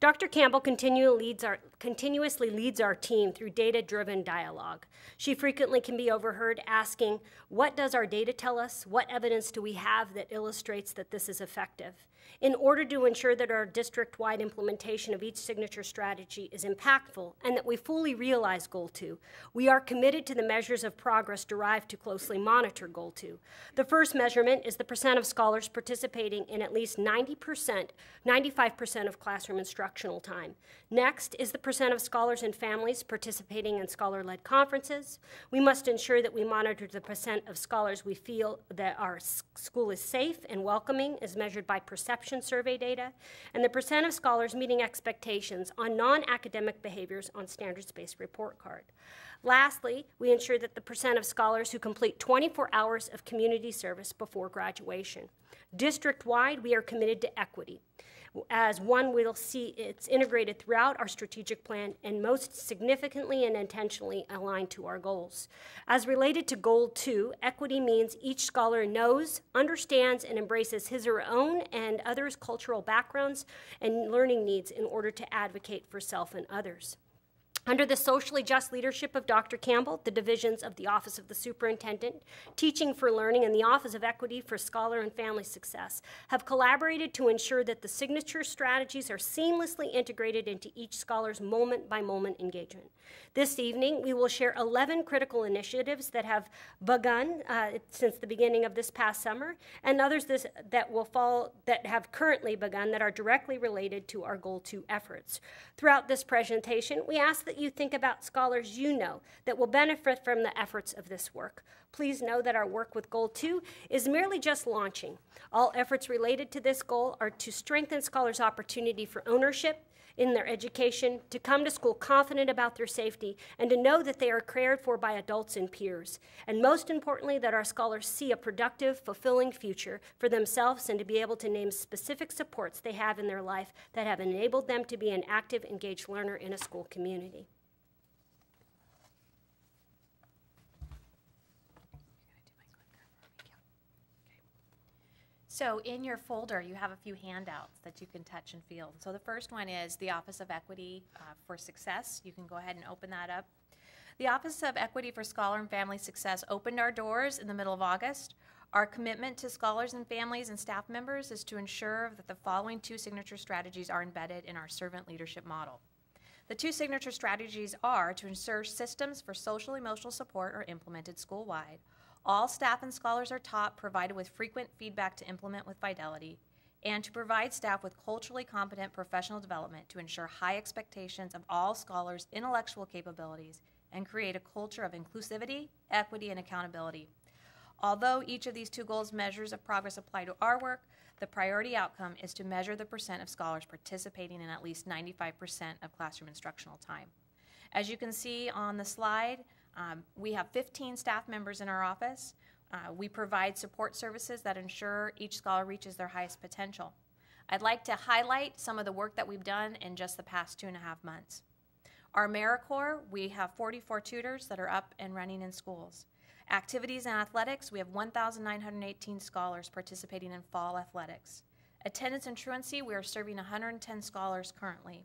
Dr. Campbell continuously leads our team through data-driven dialogue. She frequently can be overheard asking, what does our data tell us? What evidence do we have that illustrates that this is effective? In order to ensure that our district-wide implementation of each signature strategy is impactful and that we fully realize Goal 2, we are committed to the measures of progress derived to closely monitor Goal 2. The first measurement is the percent of scholars participating in at least 95% of classroom instructional time. Next is the percent of scholars and families participating in scholar-led conferences. We must ensure that we monitor the percent of scholars we feel that our school is safe and welcoming as measured by perception survey data, and the percent of scholars meeting expectations on non-academic behaviors on standards-based report card. Lastly, we ensure that the percent of scholars who complete 24 hours of community service before graduation. District-wide, we are committed to equity. As one, we'll see it's integrated throughout our strategic plan and most significantly and intentionally aligned to our goals. As related to Goal 2, equity means each scholar knows, understands, and embraces his or her own and others' cultural backgrounds and learning needs in order to advocate for self and others. Under the socially just leadership of Dr. Campbell, the divisions of the Office of the Superintendent, Teaching for Learning, and the Office of Equity for Scholar and Family Success have collaborated to ensure that the signature strategies are seamlessly integrated into each scholar's moment-by-moment engagement. This evening, we will share 11 critical initiatives that have begun since the beginning of this past summer, and others that have currently begun that are directly related to our Goal 2 efforts. Throughout this presentation, we ask that you think about scholars you know that will benefit from the efforts of this work. Please know that our work with Goal 2 is merely just launching. All efforts related to this goal are to strengthen scholars' opportunity for ownership in their education, to come to school confident about their safety, and to know that they are cared for by adults and peers. And most importantly, that our scholars see a productive, fulfilling future for themselves and to be able to name specific supports they have in their life that have enabled them to be an active, engaged learner in a school community. So in your folder, you have a few handouts that you can touch and feel. So the first one is the Office of Equity for Success. You can go ahead and open that up. The Office of Equity for Scholar and Family Success opened our doors in the middle of August. Our commitment to scholars and families and staff members is to ensure that the following 2 signature strategies are embedded in our servant leadership model. The 2 signature strategies are to ensure systems for social emotional support are implemented school-wide. All staff and scholars are taught, provided with frequent feedback to implement with fidelity, and to provide staff with culturally competent professional development to ensure high expectations of all scholars' intellectual capabilities and create a culture of inclusivity, equity, and accountability. Although each of these 2 goals measures of progress apply to our work, the priority outcome is to measure the percent of scholars participating in at least 95% of classroom instructional time. As you can see on the slide, we have 15 staff members in our office. We provide support services that ensure each scholar reaches their highest potential. I'd like to highlight some of the work that we've done in just the past 2.5 months. Our AmeriCorps, we have 44 tutors that are up and running in schools. Activities and athletics, we have 1,918 scholars participating in fall athletics. Attendance and truancy, we are serving 110 scholars currently.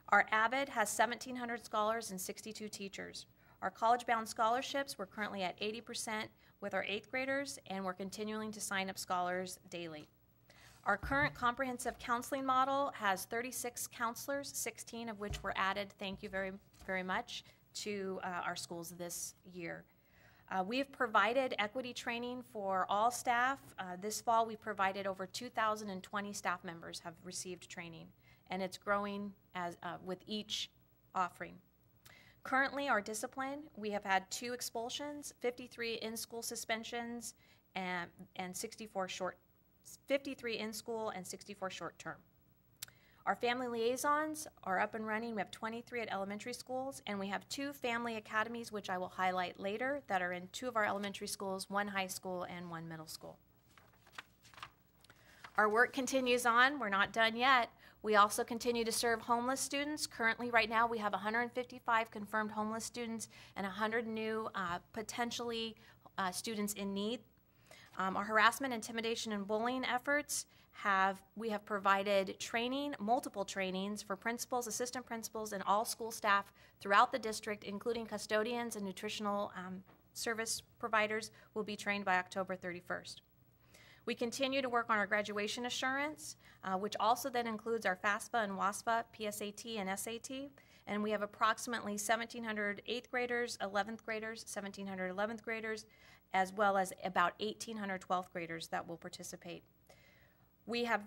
Our AVID has 1,700 scholars and 62 teachers. Our college-bound scholarships, we're currently at 80% with our 8th graders, and we're continuing to sign up scholars daily. Our current comprehensive counseling model has 36 counselors, 16 of which were added, thank you very, very much, to our schools this year. We've provided equity training for all staff. This fall, we provided over 2,020 staff members have received training, and it's growing as with each offering. Currently, our discipline, we have had 2 expulsions, 53 in-school suspensions, and 53 in-school and 64 short-term. Our family liaisons are up and running. We have 23 at elementary schools, and we have 2 family academies, which I will highlight later, that are in 2 of our elementary schools, 1 high school and 1 middle school. Our work continues on. We're not done yet. We also continue to serve homeless students. Currently, right now, we have 155 confirmed homeless students and 100 new potentially students in need. Our harassment, intimidation, and bullying efforts we have provided training, multiple trainings for principals, assistant principals, and all school staff throughout the district, including custodians and nutritional service providers will be trained by October 31st. We continue to work on our graduation assurance, which also then includes our FAFSA and WASFA, PSAT, and SAT. And we have approximately 1,700 8th graders, 11th graders, 1,700 11th graders, as well as about 1,800 12th graders that will participate. We have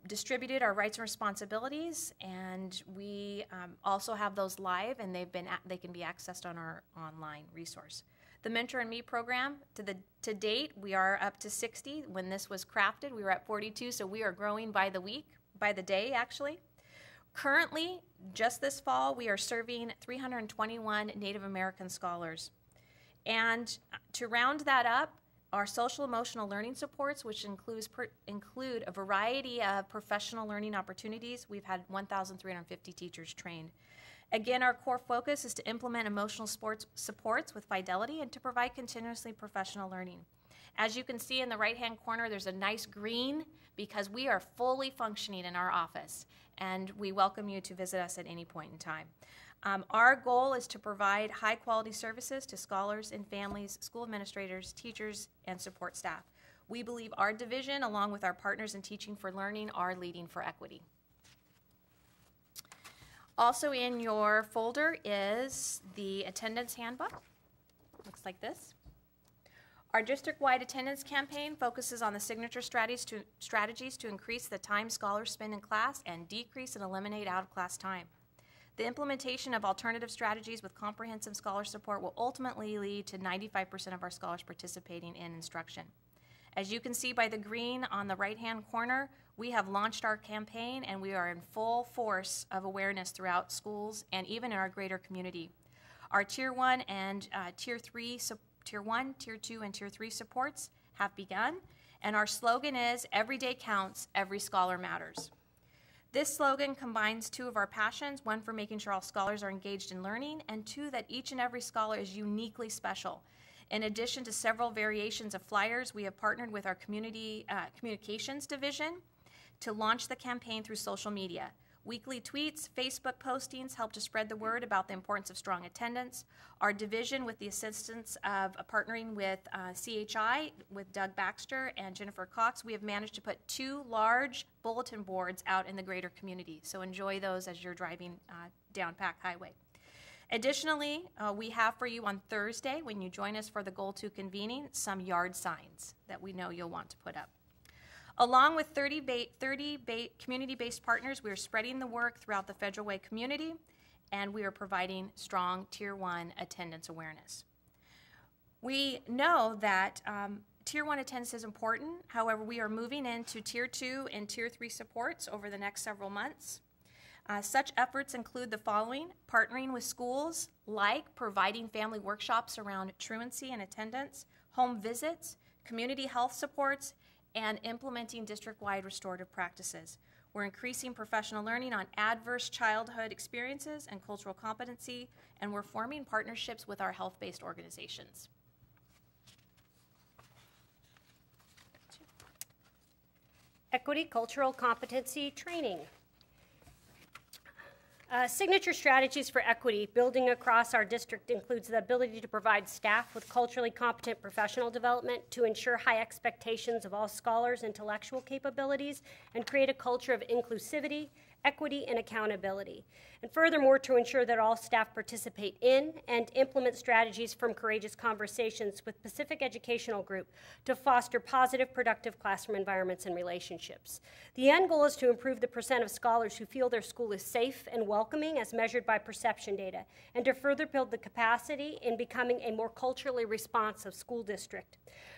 distributed our rights and responsibilities, and we also have those live, and they can be accessed on our online resource. The Mentor and Me program, to date, we are up to 60. When this was crafted, we were at 42, so we are growing by the week, by the day, actually. Currently, just this fall, we are serving 321 Native American scholars. And to round that up, our social emotional learning supports, which include a variety of professional learning opportunities. We've had 1,350 teachers trained. Again, our core focus is to implement emotional supports with fidelity and to provide continuously professional learning. As you can see in the right-hand corner, there's a nice green because we are fully functioning in our office, and we welcome you to visit us at any point in time. Our goal is to provide high-quality services to scholars and families, school administrators, teachers, and support staff. We believe our division, along with our partners in Teaching for Learning, are leading for equity. Also in your folder is the attendance handbook. Looks like this. Our district-wide attendance campaign focuses on the signature strategies to increase the time scholars spend in class and decrease and eliminate out-of-class time. The implementation of alternative strategies with comprehensive scholar support will ultimately lead to 95% of our scholars participating in instruction. As you can see by the green on the right-hand corner, we have launched our campaign, and we are in full force of awareness throughout schools and even in our greater community. Our Tier 1 and Tier 1, Tier 2, and Tier 3 supports have begun, and our slogan is, "Every day counts, every scholar matters." This slogan combines 2 of our passions, one for making sure all scholars are engaged in learning, and 2, that each and every scholar is uniquely special. In addition to several variations of flyers, we have partnered with our community communications division to launch the campaign through social media. Weekly tweets, Facebook postings help to spread the word about the importance of strong attendance. Our division, with the assistance of partnering with CHI, with Doug Baxter and Jennifer Cox, we have managed to put 2 large bulletin boards out in the greater community. So enjoy those as you're driving down Pack Highway. Additionally, we have for you on Thursday, when you join us for the Goal 2 convening, some yard signs that we know you'll want to put up. Along with 30 community-based partners, we are spreading the work throughout the Federal Way community, and we are providing strong Tier 1 attendance awareness. We know that Tier 1 attendance is important. However, we are moving into Tier 2 and Tier 3 supports over the next several months. Such efforts include the following: partnering with schools, like providing family workshops around truancy and attendance, home visits, community health supports, and implementing district-wide restorative practices. We're increasing professional learning on adverse childhood experiences and cultural competency, and we're forming partnerships with our health-based organizations. Equity Cultural Competency Training. Signature strategies for equity building across our district includes the ability to provide staff with culturally competent professional development to ensure high expectations of all scholars' intellectual capabilities and create a culture of inclusivity, equity, and accountability. And furthermore, to ensure that all staff participate in and implement strategies from Courageous Conversations with Pacific Educational Group to foster positive, productive classroom environments and relationships. The end goal is to improve the percent of scholars who feel their school is safe and welcoming as measured by perception data, and to further build the capacity in becoming a more culturally responsive school district.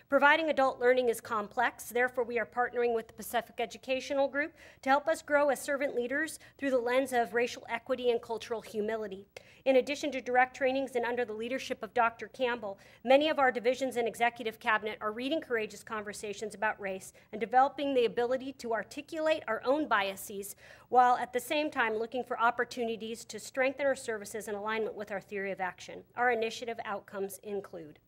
Providing adult learning is complex, therefore we are partnering with the Pacific Educational Group to help us grow as servant leaders through the lens of racial equity and cultural humility. In addition to direct trainings and under the leadership of Dr. Campbell, many of our divisions and executive cabinet are reading Courageous Conversations about race and developing the ability to articulate our own biases while at the same time looking for opportunities to strengthen our services in alignment with our theory of action. Our initiative outcomes include: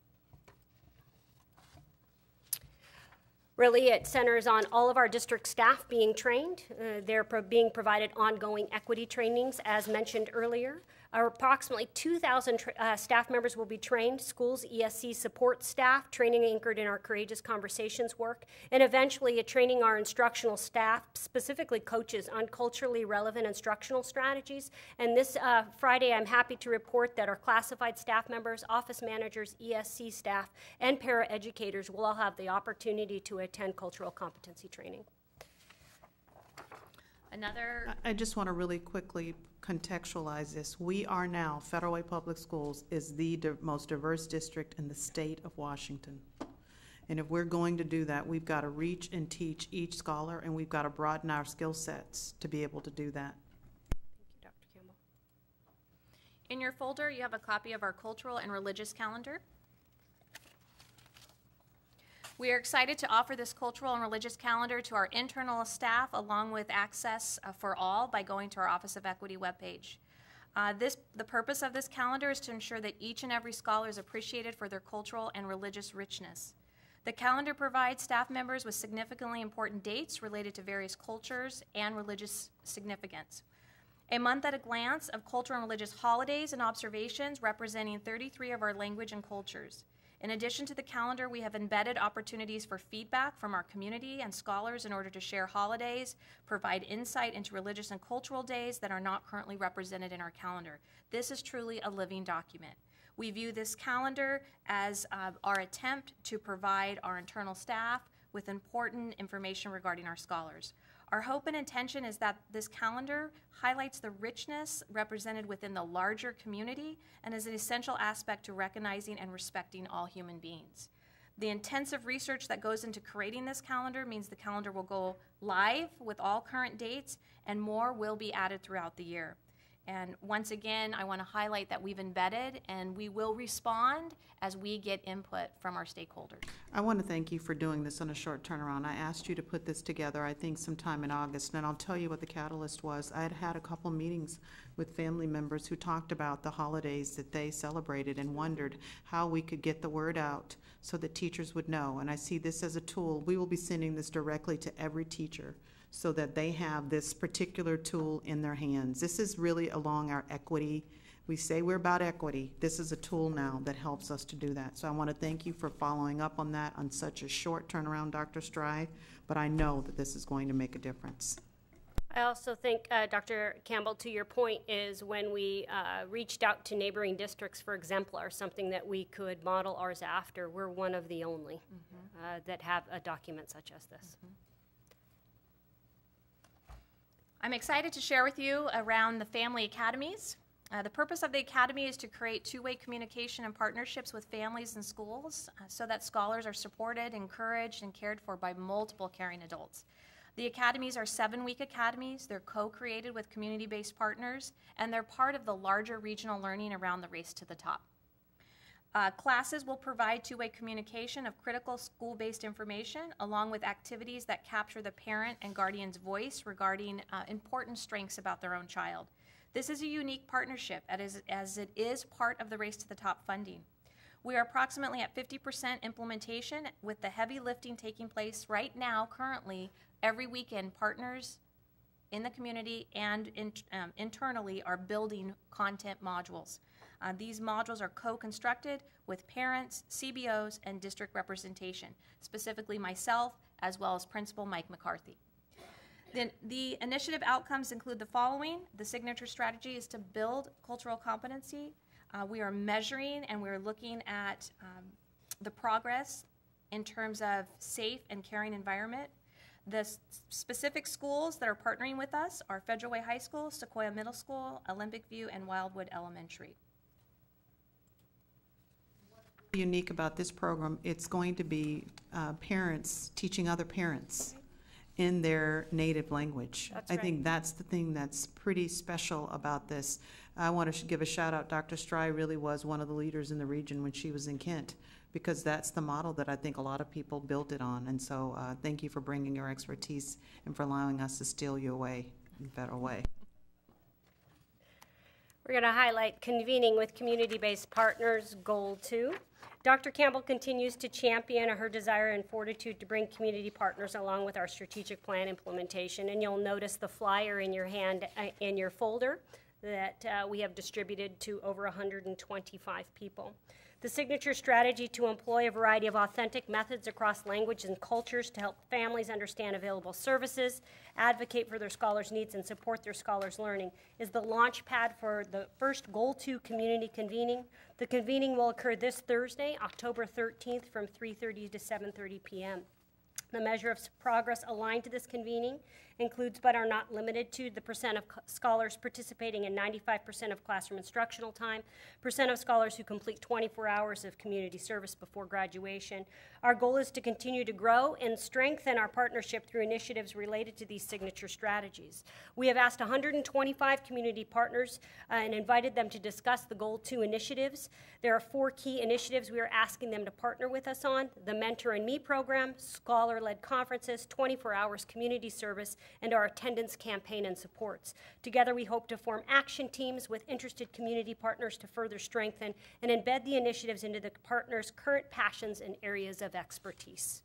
really, it centers on all of our district staff being trained. They're being provided ongoing equity trainings, as mentioned earlier. Approximately 2,000 staff members will be trained, schools, ESC support staff, training anchored in our Courageous Conversations work, and eventually training our instructional staff, specifically coaches, on culturally relevant instructional strategies. And this Friday, I'm happy to report that our classified staff members, office managers, ESC staff, and paraeducators will all have the opportunity to attend cultural competency training. I just want to really quickly contextualize this. We are now, Federal Way Public Schools is the most diverse district in the state of Washington. And if we're going to do that, we've got to reach and teach each scholar, and we've got to broaden our skill sets to be able to do that. Thank you, Dr. Campbell. In your folder, you have a copy of our cultural and religious calendar. We are excited to offer this cultural and religious calendar to our internal staff along with access for all by going to our Office of Equity webpage. The purpose of this calendar is to ensure that each and every scholar is appreciated for their cultural and religious richness. The calendar provides staff members with significantly important dates related to various cultures and religious significance. A month at a glance of cultural and religious holidays and observations representing 33 of our language and cultures. In addition to the calendar, we have embedded opportunities for feedback from our community and scholars in order to share holidays, provide insight into religious and cultural days that are not currently represented in our calendar. This is truly a living document. We view this calendar as our attempt to provide our internal staff with important information regarding our scholars. Our hope and intention is that this calendar highlights the richness represented within the larger community and is an essential aspect to recognizing and respecting all human beings. The intensive research that goes into creating this calendar means the calendar will go live with all current dates and more will be added throughout the year. And once again, I want to highlight that we've embedded and we will respond as we get input from our stakeholders. I want to thank you for doing this on a short turnaround. I asked you to put this together, I think, sometime in August, and I'll tell you what the catalyst was. I had had a couple meetings with family members who talked about the holidays that they celebrated and wondered how we could get the word out so that teachers would know. And I see this as a tool. We will be sending this directly to every teacher so that they have this particular tool in their hands. This is really along our equity. We say we're about equity. This is a tool now that helps us to do that. So I want to thank you for following up on that on such a short turnaround, Dr. Stride, but I know that this is going to make a difference. I also think, Dr. Campbell, to your point, is when we reached out to neighboring districts for exemplars, something that we could model ours after. We're one of the only that have a document such as this. I'm excited to share with you around the family academies. The purpose of the academy is to create two-way communication and partnerships with families and schools so that scholars are supported, encouraged, and cared for by multiple caring adults. The academies are 7-week academies. They're co-created with community-based partners, and they're part of the larger regional learning around the Race to the Top. Classes will provide two-way communication of critical school-based information along with activities that capture the parent and guardian's voice regarding important strengths about their own child. This is a unique partnership as it is part of the Race to the Top funding. We are approximately at 50% implementation with the heavy lifting taking place right now currently every weekend. Partners in the community and internally are building content modules. These modules are co-constructed with parents, CBOs, and district representation, specifically myself, as well as Principal Mike McCarthy. The initiative outcomes include the following. The signature strategy is to build cultural competency. We are measuring and we're looking at the progress in terms of safe and caring environment. The specific schools that are partnering with us are Federal Way High School, Sequoia Middle School, Olympic View, and Wildwood Elementary. Unique about this program, it's going to be parents teaching other parents in their native language. That's I right. think that's the thing that's pretty special about this. I want to give a shout out. Dr. Stry really was one of the leaders in the region when she was in Kent, because that's the model that I think a lot of people built it on. And so thank you for bringing your expertise and for allowing us to steal you away in a better way. We're going to highlight convening with community-based partners, Goal 2. Dr. Campbell continues to champion her desire and fortitude to bring community partners along with our strategic plan implementation. And you'll notice the flyer in your hand, in your folder, that we have distributed to over 125 people. The signature strategy to employ a variety of authentic methods across language and cultures to help families understand available services, advocate for their scholars' needs, and support their scholars' learning is the launch pad for the first Goal 2 community convening. The convening will occur this Thursday, October 13th from 3:30 to 7:30 p.m. The measure of progress aligned to this convening includes, but are not limited to, the percent of scholars participating in 95% of classroom instructional time, percent of scholars who complete 24 hours of community service before graduation. Our goal is to continue to grow and strengthen our partnership through initiatives related to these signature strategies. We have asked 125 community partners and invited them to discuss the Goal 2 initiatives. There are 4 key initiatives we are asking them to partner with us on: the Mentor and Me program, scholar-led conferences, 24 hours community service, and our attendance campaign and supports. Together, we hope to form action teams with interested community partners to further strengthen and embed the initiatives into the partners' current passions and areas of expertise.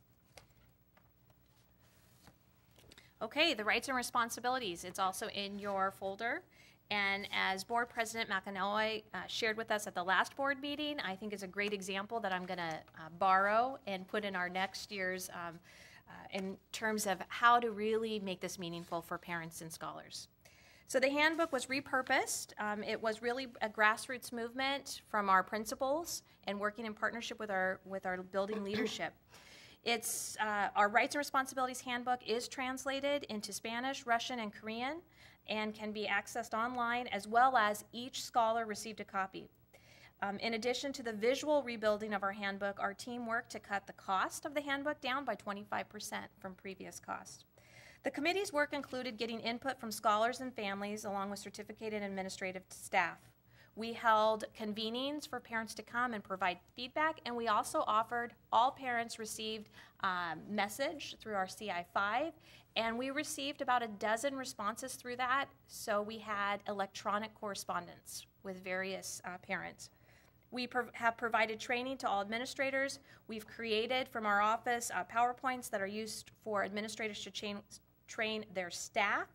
Okay, the rights and responsibilities. It's also in your folder. And as Board President McAnally shared with us at the last board meeting, I think is a great example that I'm going to borrow and put in our next year's in terms of how to really make this meaningful for parents and scholars. So the handbook was repurposed. It was really a grassroots movement from our principals and working in partnership with our building leadership. It's our Rights and Responsibilities Handbook is translated into Spanish, Russian, and Korean, and can be accessed online, as well as each scholar received a copy. In addition to the visual rebuilding of our handbook, our team worked to cut the cost of the handbook down by 25% from previous cost. The committee's work included getting input from scholars and families, along with certificated administrative staff. We held convenings for parents to come and provide feedback, and we also offered all parents received message through our CI5, and we received about a dozen responses through that, so we had electronic correspondence with various parents. We have provided training to all administrators. We've created from our office PowerPoints that are used for administrators to train their staff,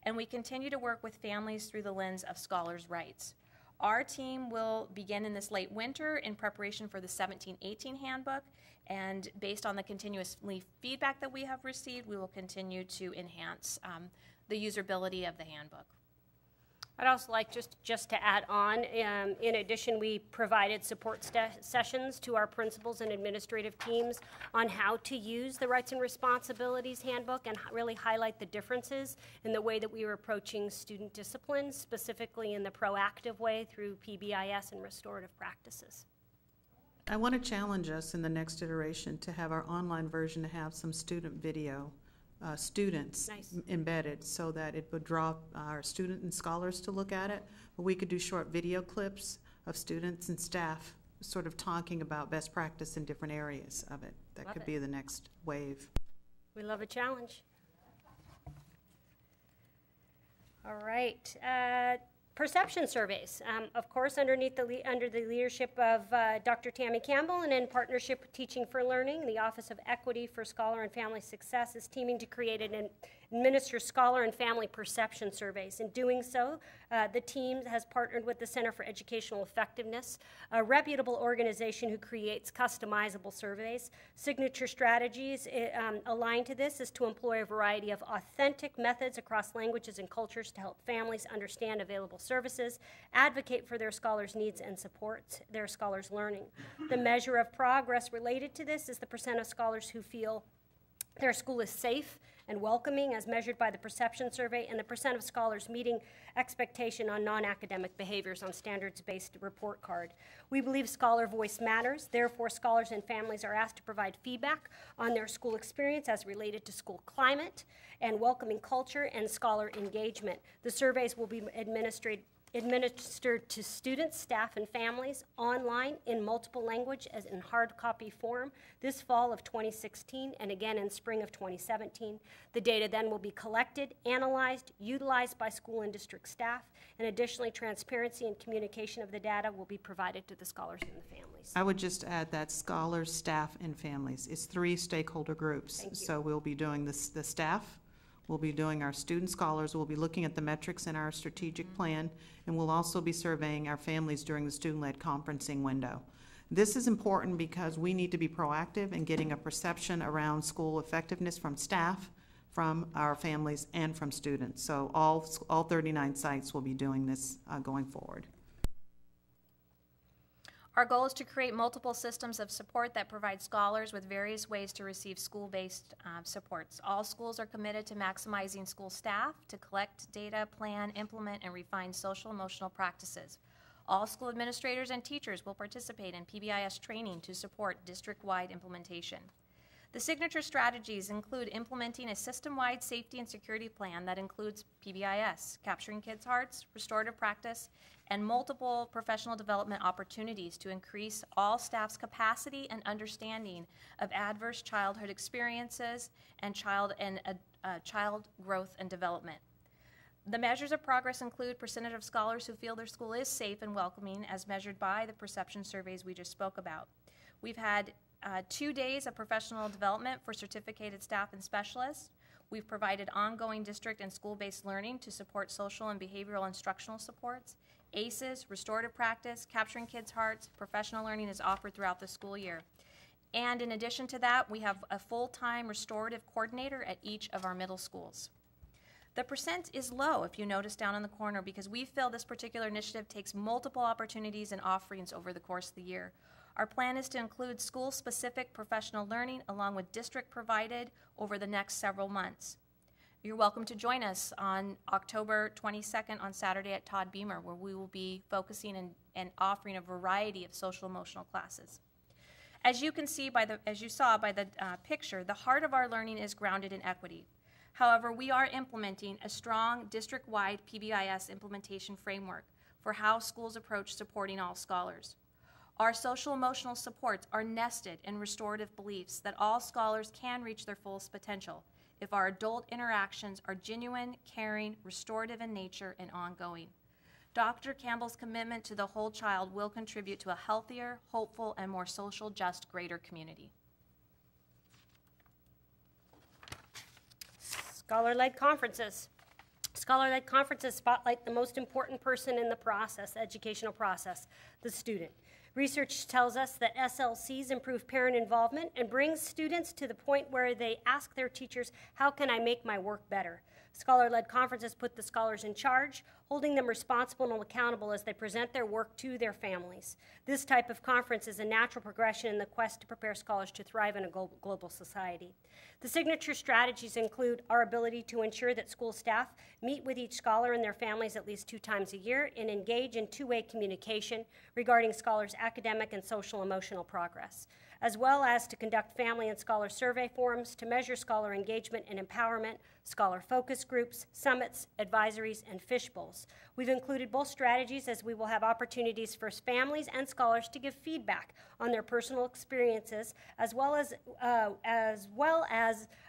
and we continue to work with families through the lens of scholars' rights. Our team will begin in this late winter in preparation for the 17-18 handbook, and based on the continuous feedback that we have received, we will continue to enhance the usability of the handbook. I'd also like just to add on, in addition, we provided support sessions to our principals and administrative teams on how to use the Rights and Responsibilities Handbook and really highlight the differences in the way that we were approaching student discipline, specifically in the proactive way through PBIS and restorative practices. I want to challenge us in the next iteration to have our online version to have some student video. Students Nice. Embedded, so that it would draw our student and scholars to look at it. But we could do short video clips of students and staff sort of talking about best practice in different areas of it. That Love could it. be the next wave. We love a challenge. All right. Perception surveys. Of course, under the leadership of Dr. Tammy Campbell and in partnership with Teaching for Learning, the Office of Equity for Scholar and Family Success is teaming to create an administers scholar and family perception surveys. In doing so, the team has partnered with the Center for Educational Effectiveness, a reputable organization who creates customizable surveys. Signature strategies aligned to this is to employ a variety of authentic methods across languages and cultures to help families understand available services, advocate for their scholars' needs, and support their scholars' learning. The measure of progress related to this is the percent of scholars who feel their school is safe and welcoming as measured by the perception survey, and the percent of scholars meeting expectation on non-academic behaviors on standards-based report card. We believe scholar voice matters. Therefore, scholars and families are asked to provide feedback on their school experience as related to school climate and welcoming culture and scholar engagement. The surveys will be administered to students, staff, and families online in multiple language as in hard copy form this fall of 2016 and again in spring of 2017. The data then will be collected, analyzed, utilized by school and district staff, and additionally, transparency and communication of the data will be provided to the scholars and the families. I would just add that scholars, staff, and families. It's 3 stakeholder groups. Thank you. So we'll be doing the staff, we'll be doing our student scholars, we'll be looking at the metrics in our strategic plan, and we'll also be surveying our families during the student-led conferencing window. This is important because we need to be proactive in getting a perception around school effectiveness from staff, from our families, and from students. So all 39 sites will be doing this going forward. Our goal is to create multiple systems of support that provide scholars with various ways to receive school-based supports. All schools are committed to maximizing school staff to collect data, plan, implement, and refine social-emotional practices. All school administrators and teachers will participate in PBIS training to support district-wide implementation. The signature strategies include implementing a system-wide safety and security plan that includes PBIS, capturing kids' hearts, restorative practice, and multiple professional development opportunities to increase all staff's capacity and understanding of adverse childhood experiences and child growth and development. The measures of progress include percentage of scholars who feel their school is safe and welcoming as measured by the perception surveys we just spoke about. We've had 2 days of professional development for certificated staff and specialists. We've provided ongoing district and school-based learning to support social and behavioral instructional supports. ACEs, restorative practice, capturing kids' hearts, professional learning is offered throughout the school year. And in addition to that, we have a full-time restorative coordinator at each of our middle schools. The percent is low, if you notice down in the corner, because we feel this particular initiative takes multiple opportunities and offerings over the course of the year. Our plan is to include school-specific professional learning along with district-provided over the next several months. You're welcome to join us on October 22nd on Saturday at Todd Beamer, where we will be focusing and offering a variety of social-emotional classes. As you can see as you saw by the picture, the heart of our learning is grounded in equity. However, we are implementing a strong district-wide PBIS implementation framework for how schools approach supporting all scholars. Our social-emotional supports are nested in restorative beliefs that all scholars can reach their fullest potential if our adult interactions are genuine, caring, restorative in nature, and ongoing. Dr. Campbell's commitment to the whole child will contribute to a healthier, hopeful, and more social, just, greater community. Scholar-led conferences. Scholar-led conferences spotlight the most important person in the process, educational process, the student. Research tells us that SLCs improve parent involvement and brings students to the point where they ask their teachers, how can I make my work better? Scholar-led conferences put the scholars in charge, holding them responsible and accountable as they present their work to their families. This type of conference is a natural progression in the quest to prepare scholars to thrive in a global society. The signature strategies include our ability to ensure that school staff meet with each scholar and their families at least 2 times a year and engage in 2-way communication regarding scholars' academic and social-emotional progress, as well as to conduct family and scholar survey forums to measure scholar engagement and empowerment, scholar focus groups, summits, advisories, and fishbowls. We've included both strategies as we will have opportunities for families and scholars to give feedback on their personal experiences, as well as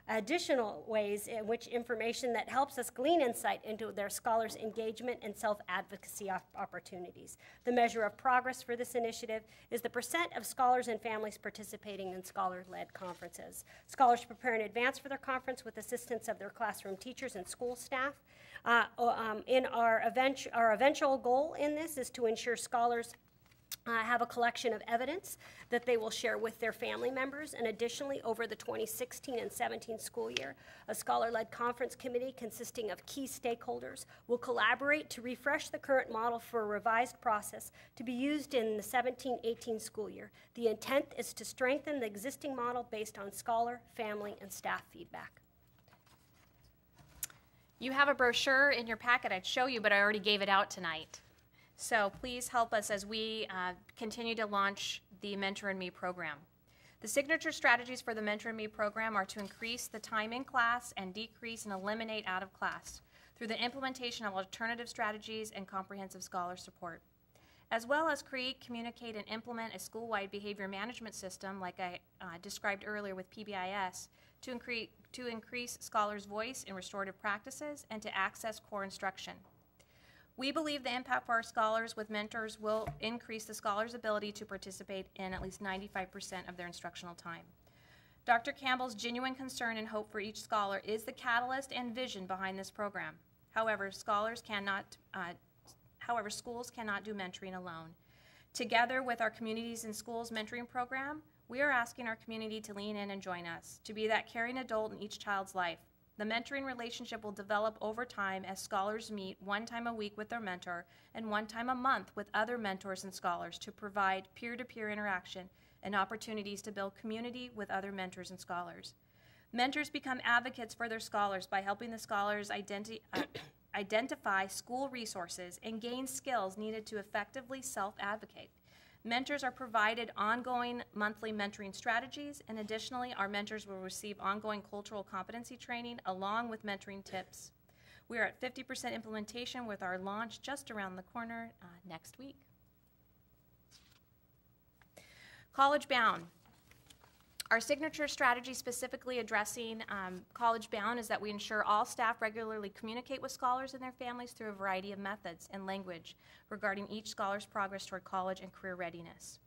additional ways in which information that helps us glean insight into their scholars' engagement and self-advocacy opportunities. The measure of progress for this initiative is the percent of scholars and families participating in scholar-led conferences. Scholars prepare in advance for their conference with assistance of their classroom teachers and school staff. In our eventual goal in this is to ensure scholars have a collection of evidence that they will share with their family members. And additionally, over the 2016 and 17 school year, a scholar-led conference committee consisting of key stakeholders will collaborate to refresh the current model for a revised process to be used in the 17-18 school year. The intent is to strengthen the existing model based on scholar, family, and staff feedback. You have a brochure in your packet I'd show you, but I already gave it out tonight. So please help us as we continue to launch the Mentor in Me program. The signature strategies for the Mentor in Me program are to increase the time in class and decrease and eliminate out of class through the implementation of alternative strategies and comprehensive scholar support, as well as create, communicate, and implement a school-wide behavior management system like I described earlier with PBIS to increase scholars' voice in restorative practices and to access core instruction. We believe the impact for our scholars with mentors will increase the scholars' ability to participate in at least 95% of their instructional time. Dr. Campbell's genuine concern and hope for each scholar is the catalyst and vision behind this program. However, schools cannot do mentoring alone. Together with our Communities in Schools mentoring program, we are asking our community to lean in and join us, to be that caring adult in each child's life. The mentoring relationship will develop over time as scholars meet one time a week with their mentor and one time a month with other mentors and scholars to provide peer-to-peer interaction and opportunities to build community with other mentors and scholars. Mentors become advocates for their scholars by helping the scholars identify school resources and gain skills needed to effectively self-advocate. Mentors are provided ongoing monthly mentoring strategies, and additionally, our mentors will receive ongoing cultural competency training along with mentoring tips. We are at 50% implementation with our launch just around the corner next week. College Bound. Our signature strategy specifically addressing College Bound is that we ensure all staff regularly communicate with scholars and their families through a variety of methods and language regarding each scholar's progress toward college and career readiness.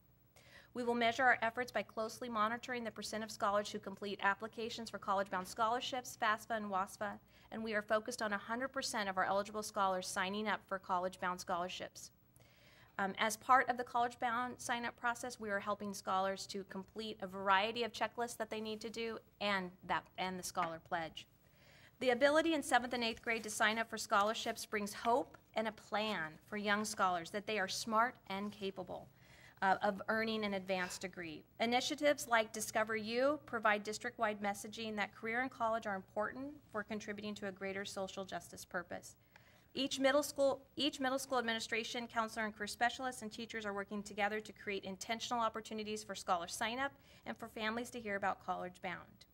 We will measure our efforts by closely monitoring the percent of scholars who complete applications for College Bound scholarships, FAFSA and WASFA, and we are focused on 100% of our eligible scholars signing up for College Bound scholarships. As part of the College Bound sign-up process, we are helping scholars to complete a variety of checklists that they need to do and the Scholar Pledge. The ability in 7th and 8th grade to sign up for scholarships brings hope and a plan for young scholars that they are smart and capable of earning an advanced degree. Initiatives like Discover You provide district-wide messaging that career and college are important for contributing to a greater social justice purpose. Each middle school administration, counselor, and career specialists and teachers are working together to create intentional opportunities for scholar sign-up and for families to hear about College Bound.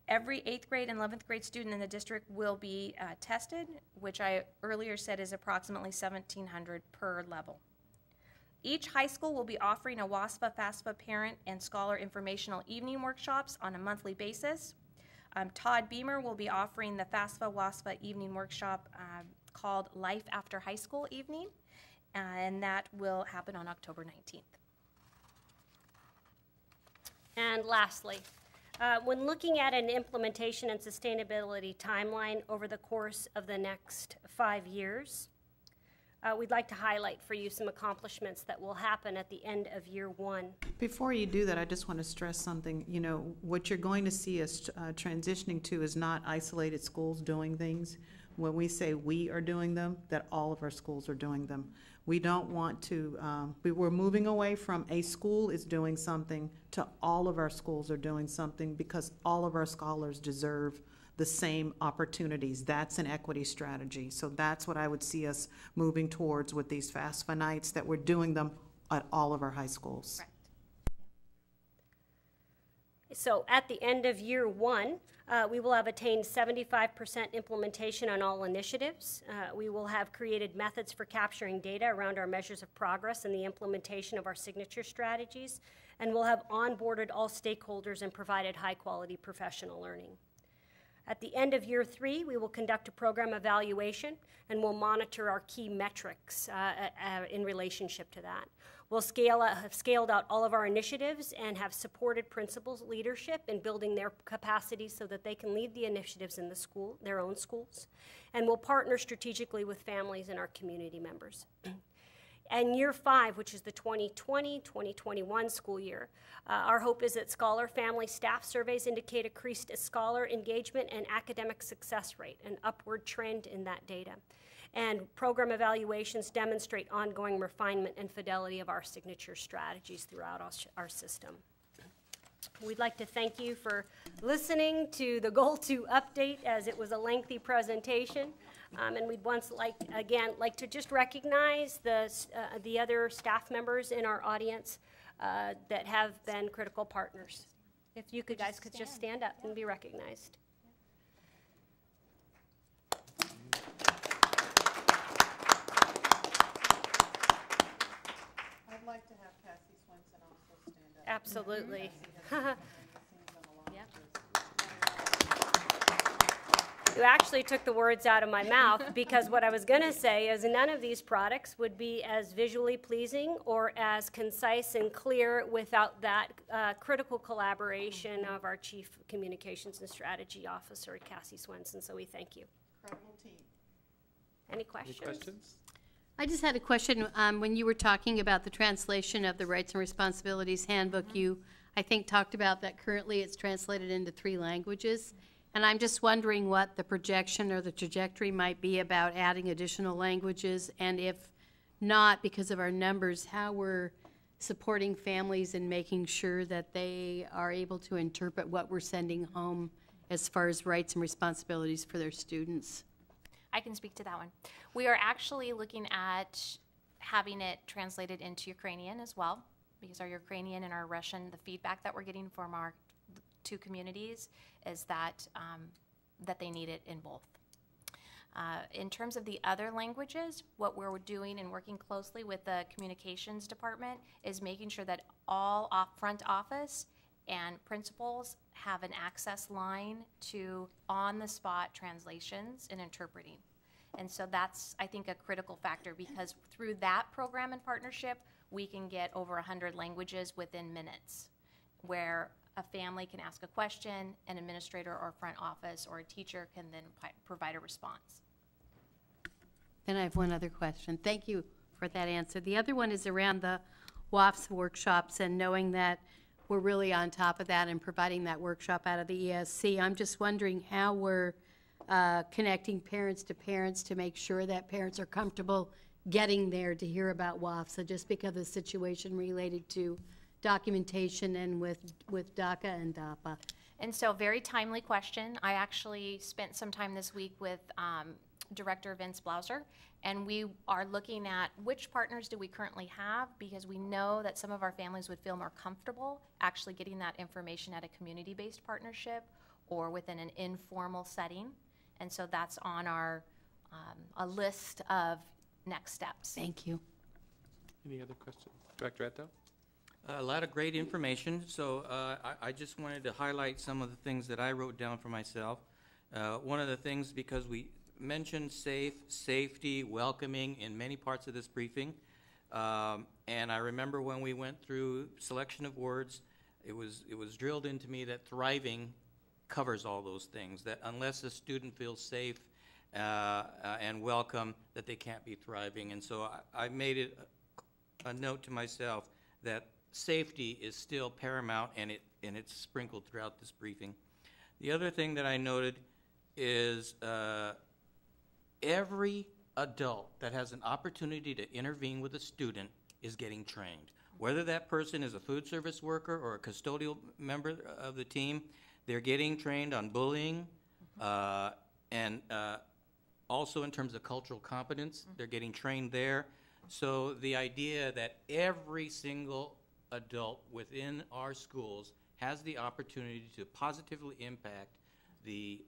Every 8th grade and 11th grade student in the district will be tested, which I earlier said is approximately 1,700 per level. Each high school will be offering a WASFA, FAFSA parent and scholar informational evening workshops on a monthly basis. Todd Beamer will be offering the FAFSA WASFA evening workshop called Life After High School Evening, and that will happen on October 19th. And lastly, when looking at an implementation and sustainability timeline over the course of the next 5 years, we'd like to highlight for you some accomplishments that will happen at the end of year 1. Before you do that, I just want to stress something. You know, what you're going to see us transitioning to is not isolated schools doing things. When we say we are doing them, that all of our schools are doing them. We don't want to, we're moving away from a school is doing something to all of our schools are doing something because all of our scholars deserve the same opportunities. That's an equity strategy. So that's what I would see us moving towards with these FAFSA nights, that we're doing them at all of our high schools. Correct. So at the end of year 1, we will have attained 75% implementation on all initiatives. We will have created methods for capturing data around our measures of progress and the implementation of our signature strategies, and we'll have onboarded all stakeholders and provided high-quality professional learning. At the end of year 3, we will conduct a program evaluation and we'll monitor our key metrics in relationship to that. We'll have scaled out all of our initiatives and have supported principals' leadership in building their capacity so that they can lead the initiatives in the school, their own schools. And we'll partner strategically with families and our community members. And year 5, which is the 2020-2021 school year, our hope is that scholar family staff surveys indicate increased scholar engagement and academic success rate, an upward trend in that data. And program evaluations demonstrate ongoing refinement and fidelity of our signature strategies throughout our system. We'd like to thank you for listening to the Goal 2 update, as it was a lengthy presentation. And we'd once like to just recognize the other staff members in our audience that have been critical partners. If you guys could just stand up and be recognized. I'd like to have Cassie Swenson also stand up. Absolutely. You actually took the words out of my mouth, because what I was going to say is none of these products would be as visually pleasing or as concise and clear without that critical collaboration of our Chief Communications and Strategy Officer, Cassie Swenson. So we thank you. Incredible team. Any questions? Any questions? I just had a question. When you were talking about the translation of the Rights and Responsibilities Handbook, you, I think, talked about that currently it's translated into 3 languages. And I'm just wondering what the projection or the trajectory might be about adding additional languages, and if not, because of our numbers, how we're supporting families and making sure that they are able to interpret what we're sending home as far as rights and responsibilities for their students. I can speak to that one. We are actually looking at having it translated into Ukrainian as well, because our Ukrainian and our Russian, the feedback that we're getting from our 2 communities is that that they need it in both. In terms of the other languages, what we're doing and working closely with the communications department is making sure that all front office and principals have an access line to on-the-spot translations and interpreting. And so that's, I think, a critical factor, because through that program and partnership, we can get over 100 languages within minutes, where a family can ask a question, an administrator or front office or a teacher can then provide a response. Then I have one other question. Thank you for that answer. The other one is around the WAFS workshops, and knowing that we're really on top of that and providing that workshop out of the ESC. I'm just wondering how we're connecting parents to make sure that parents are comfortable getting there to hear about WAFs. So just because of the situation related to documentation and with DACA and DAPA. And so, very timely question. I actually spent some time this week with Director Vince Blauser, and we are looking at which partners do we currently have, because we know that some of our families would feel more comfortable actually getting that information at a community-based partnership or within an informal setting. And so that's on our a list of next steps. Thank you. Any other questions? Director Eto? A lot of great information, so I just wanted to highlight some of the things that I wrote down for myself. One of the things, because we mentioned safety, welcoming in many parts of this briefing, and I remember when we went through selection of words, it was drilled into me that thriving covers all those things, that unless a student feels safe and welcome, that they can't be thriving. And so I made it a note to myself that safety is still paramount, and it's sprinkled throughout this briefing. The other thing that I noted is every adult that has an opportunity to intervene with a student is getting trained. Whether that person is a food service worker or a custodial member of the team, they're getting trained on bullying, and also in terms of cultural competence, they're getting trained there. So the idea that every single adult within our schools has the opportunity to positively impact the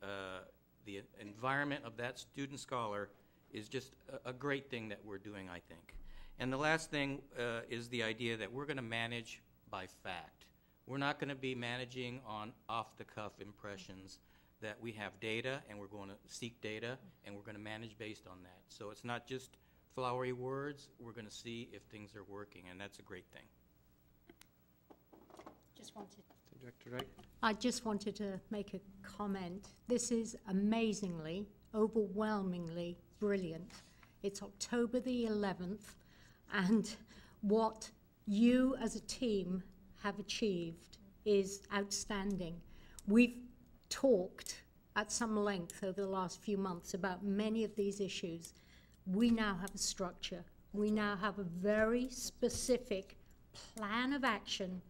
environment of that student scholar is just a great thing that we're doing, I think. And the last thing is the idea that we're going to manage by fact. We're not going to be managing on off-the-cuff impressions, that we have data and we're going to seek data and we're going to manage based on that. So it's not just flowery words. We're going to see if things are working, and that's a great thing. Director Wright? I just wanted to make a comment. This is amazingly, overwhelmingly brilliant. It's October the 11th, and what you as a team have achieved is outstanding. We've talked at some length over the last few months about many of these issues. We now have a structure. We now have a very specific plan of action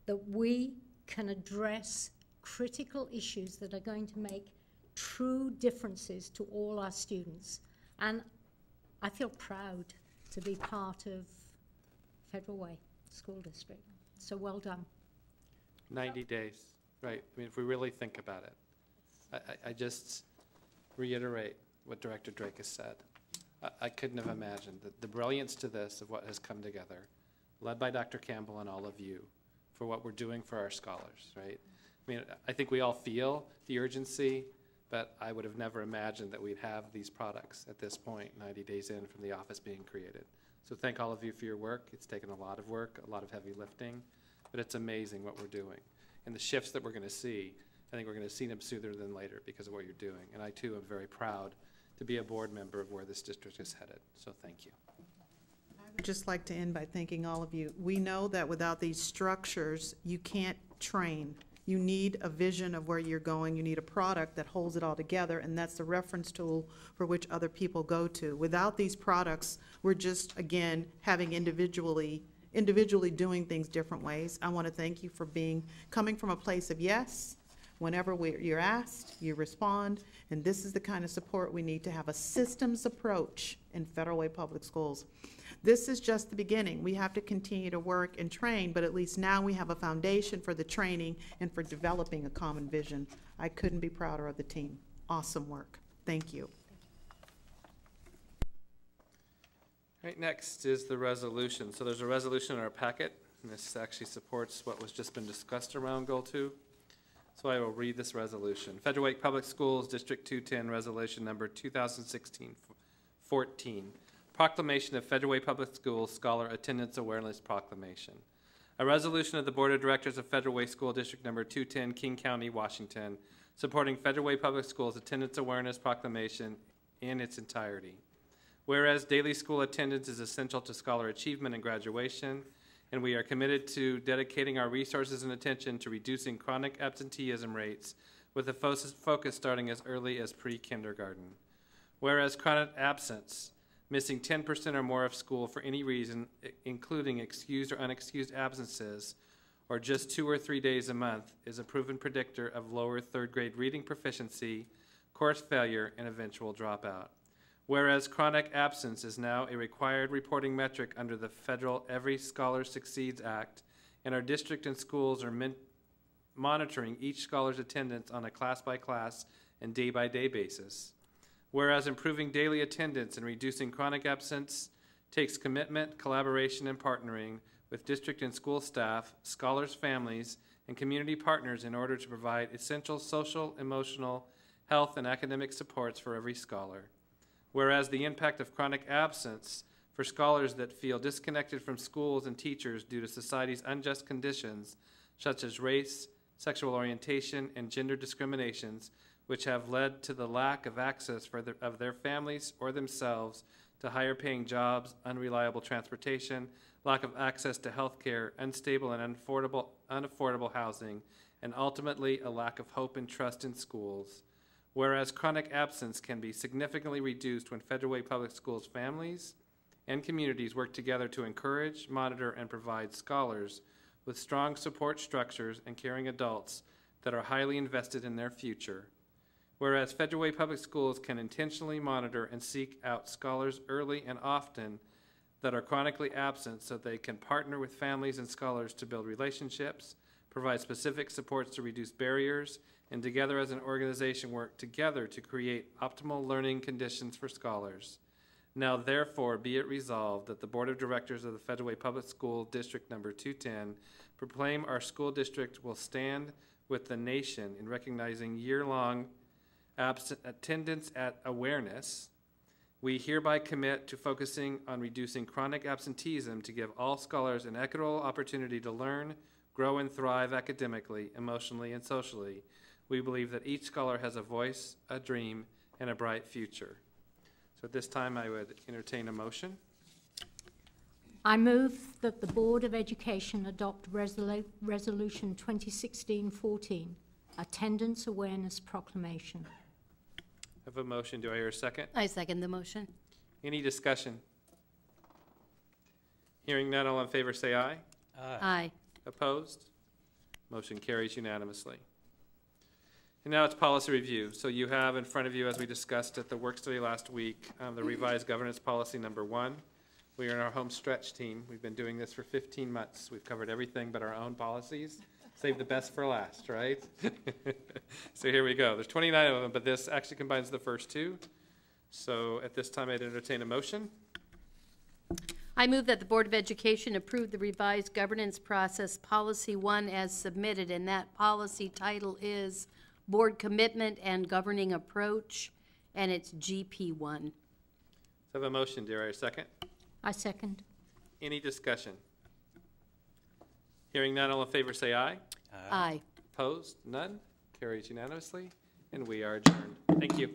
that we can address critical issues that are going to make true differences to all our students. And I feel proud to be part of Federal Way School District. So well done. 90 days, right. I mean, if we really think about it, I just reiterate what Director Drake has said. I couldn't have imagined the brilliance to this of what has come together, led by Dr. Campbell and all of you, for what we're doing for our scholars, right? I mean, I think we all feel the urgency, but I would have never imagined that we'd have these products at this point, 90 days in from the office being created. So thank all of you for your work. It's taken a lot of work, a lot of heavy lifting, but it's amazing what we're doing. And the shifts that we're going to see, I think we're going to see them sooner than later because of what you're doing. And I, too, am very proud to be a board member of where this district is headed. So thank you. I would just like to end by thanking all of you. We know that without these structures, you can't train. You need a vision of where you're going. You need a product that holds it all together, and that's the reference tool for which other people go to. Without these products, we're just, again, having individually doing things different ways. I want to thank you for coming from a place of yes. Whenever you're asked, you respond, and this is the kind of support we need to have a systems approach in Federal Way Public Schools. This is just the beginning. We have to continue to work and train, but at least now we have a foundation for the training and for developing a common vision. I couldn't be prouder of the team. Awesome work. Thank you. Right, next is the resolution. So there's a resolution in our packet, and this actually supports what was just been discussed around Goal 2. So I will read this resolution. Federal Way Public Schools, District 210, Resolution Number 2016-14. Proclamation of Federal Way Public Schools Scholar Attendance Awareness Proclamation. A resolution of the Board of Directors of Federal Way School District Number 210, King County, Washington, supporting Federal Way Public Schools Attendance Awareness Proclamation in its entirety. Whereas daily school attendance is essential to scholar achievement and graduation, and we are committed to dedicating our resources and attention to reducing chronic absenteeism rates with a focus starting as early as pre-kindergarten. Whereas chronic absence, missing 10% or more of school for any reason, including excused or unexcused absences, or just 2 or 3 days a month, is a proven predictor of lower third-grade reading proficiency, course failure, and eventual dropout. Whereas chronic absence is now a required reporting metric under the federal Every Scholar Succeeds Act, and our district and schools are monitoring each scholar's attendance on a class-by-class and day-by-day basis. Whereas improving daily attendance and reducing chronic absence takes commitment, collaboration, and partnering with district and school staff, scholars' families, and community partners in order to provide essential social, emotional, health, and academic supports for every scholar. Whereas the impact of chronic absence for scholars that feel disconnected from schools and teachers due to society's unjust conditions, such as race, sexual orientation, and gender discriminations, which have led to the lack of access of their families or themselves to higher paying jobs, unreliable transportation, lack of access to health care, unstable and unaffordable housing, and ultimately a lack of hope and trust in schools. Whereas chronic absence can be significantly reduced when Federal Way Public Schools families and communities work together to encourage, monitor, and provide scholars with strong support structures and caring adults that are highly invested in their future. Whereas Federal Way Public Schools can intentionally monitor and seek out scholars early and often that are chronically absent so they can partner with families and scholars to build relationships, provide specific supports to reduce barriers, and together as an organization work together to create optimal learning conditions for scholars. Now therefore be it resolved that the Board of Directors of the Federal Way Public School District Number 210 proclaim our school district will stand with the nation in recognizing year-long attendance at awareness, We hereby commit to focusing on reducing chronic absenteeism to give all scholars an equitable opportunity to learn, grow, and thrive academically, emotionally, and socially. We believe that each scholar has a voice, a dream, and a bright future. So at this time, I would entertain a motion. I move that the Board of Education adopt Resolution 2016-14, Attendance Awareness Proclamation. I have a motion. Do I hear a second? I second the motion. Any discussion? Hearing none, all in favor say aye. Aye. Opposed? Motion carries unanimously. And now it's policy review. So you have in front of you, as we discussed at the work study last week, the revised governance policy number 1. We are in our home stretch team. We've been doing this for 15 months. We've covered everything but our own policies. Save the best for last, right? So here we go. There's 29 of them, but this actually combines the first 2. So at this time, I'd entertain a motion. I move that the Board of Education approve the revised governance process policy 1 as submitted, and that policy title is Board Commitment and Governing Approach, and it's GP1. I have a motion. Do I hear a second? I second. Any discussion? Hearing none, all in favor say aye. Aye. Opposed? None. Carries unanimously, and we are adjourned. Thank you.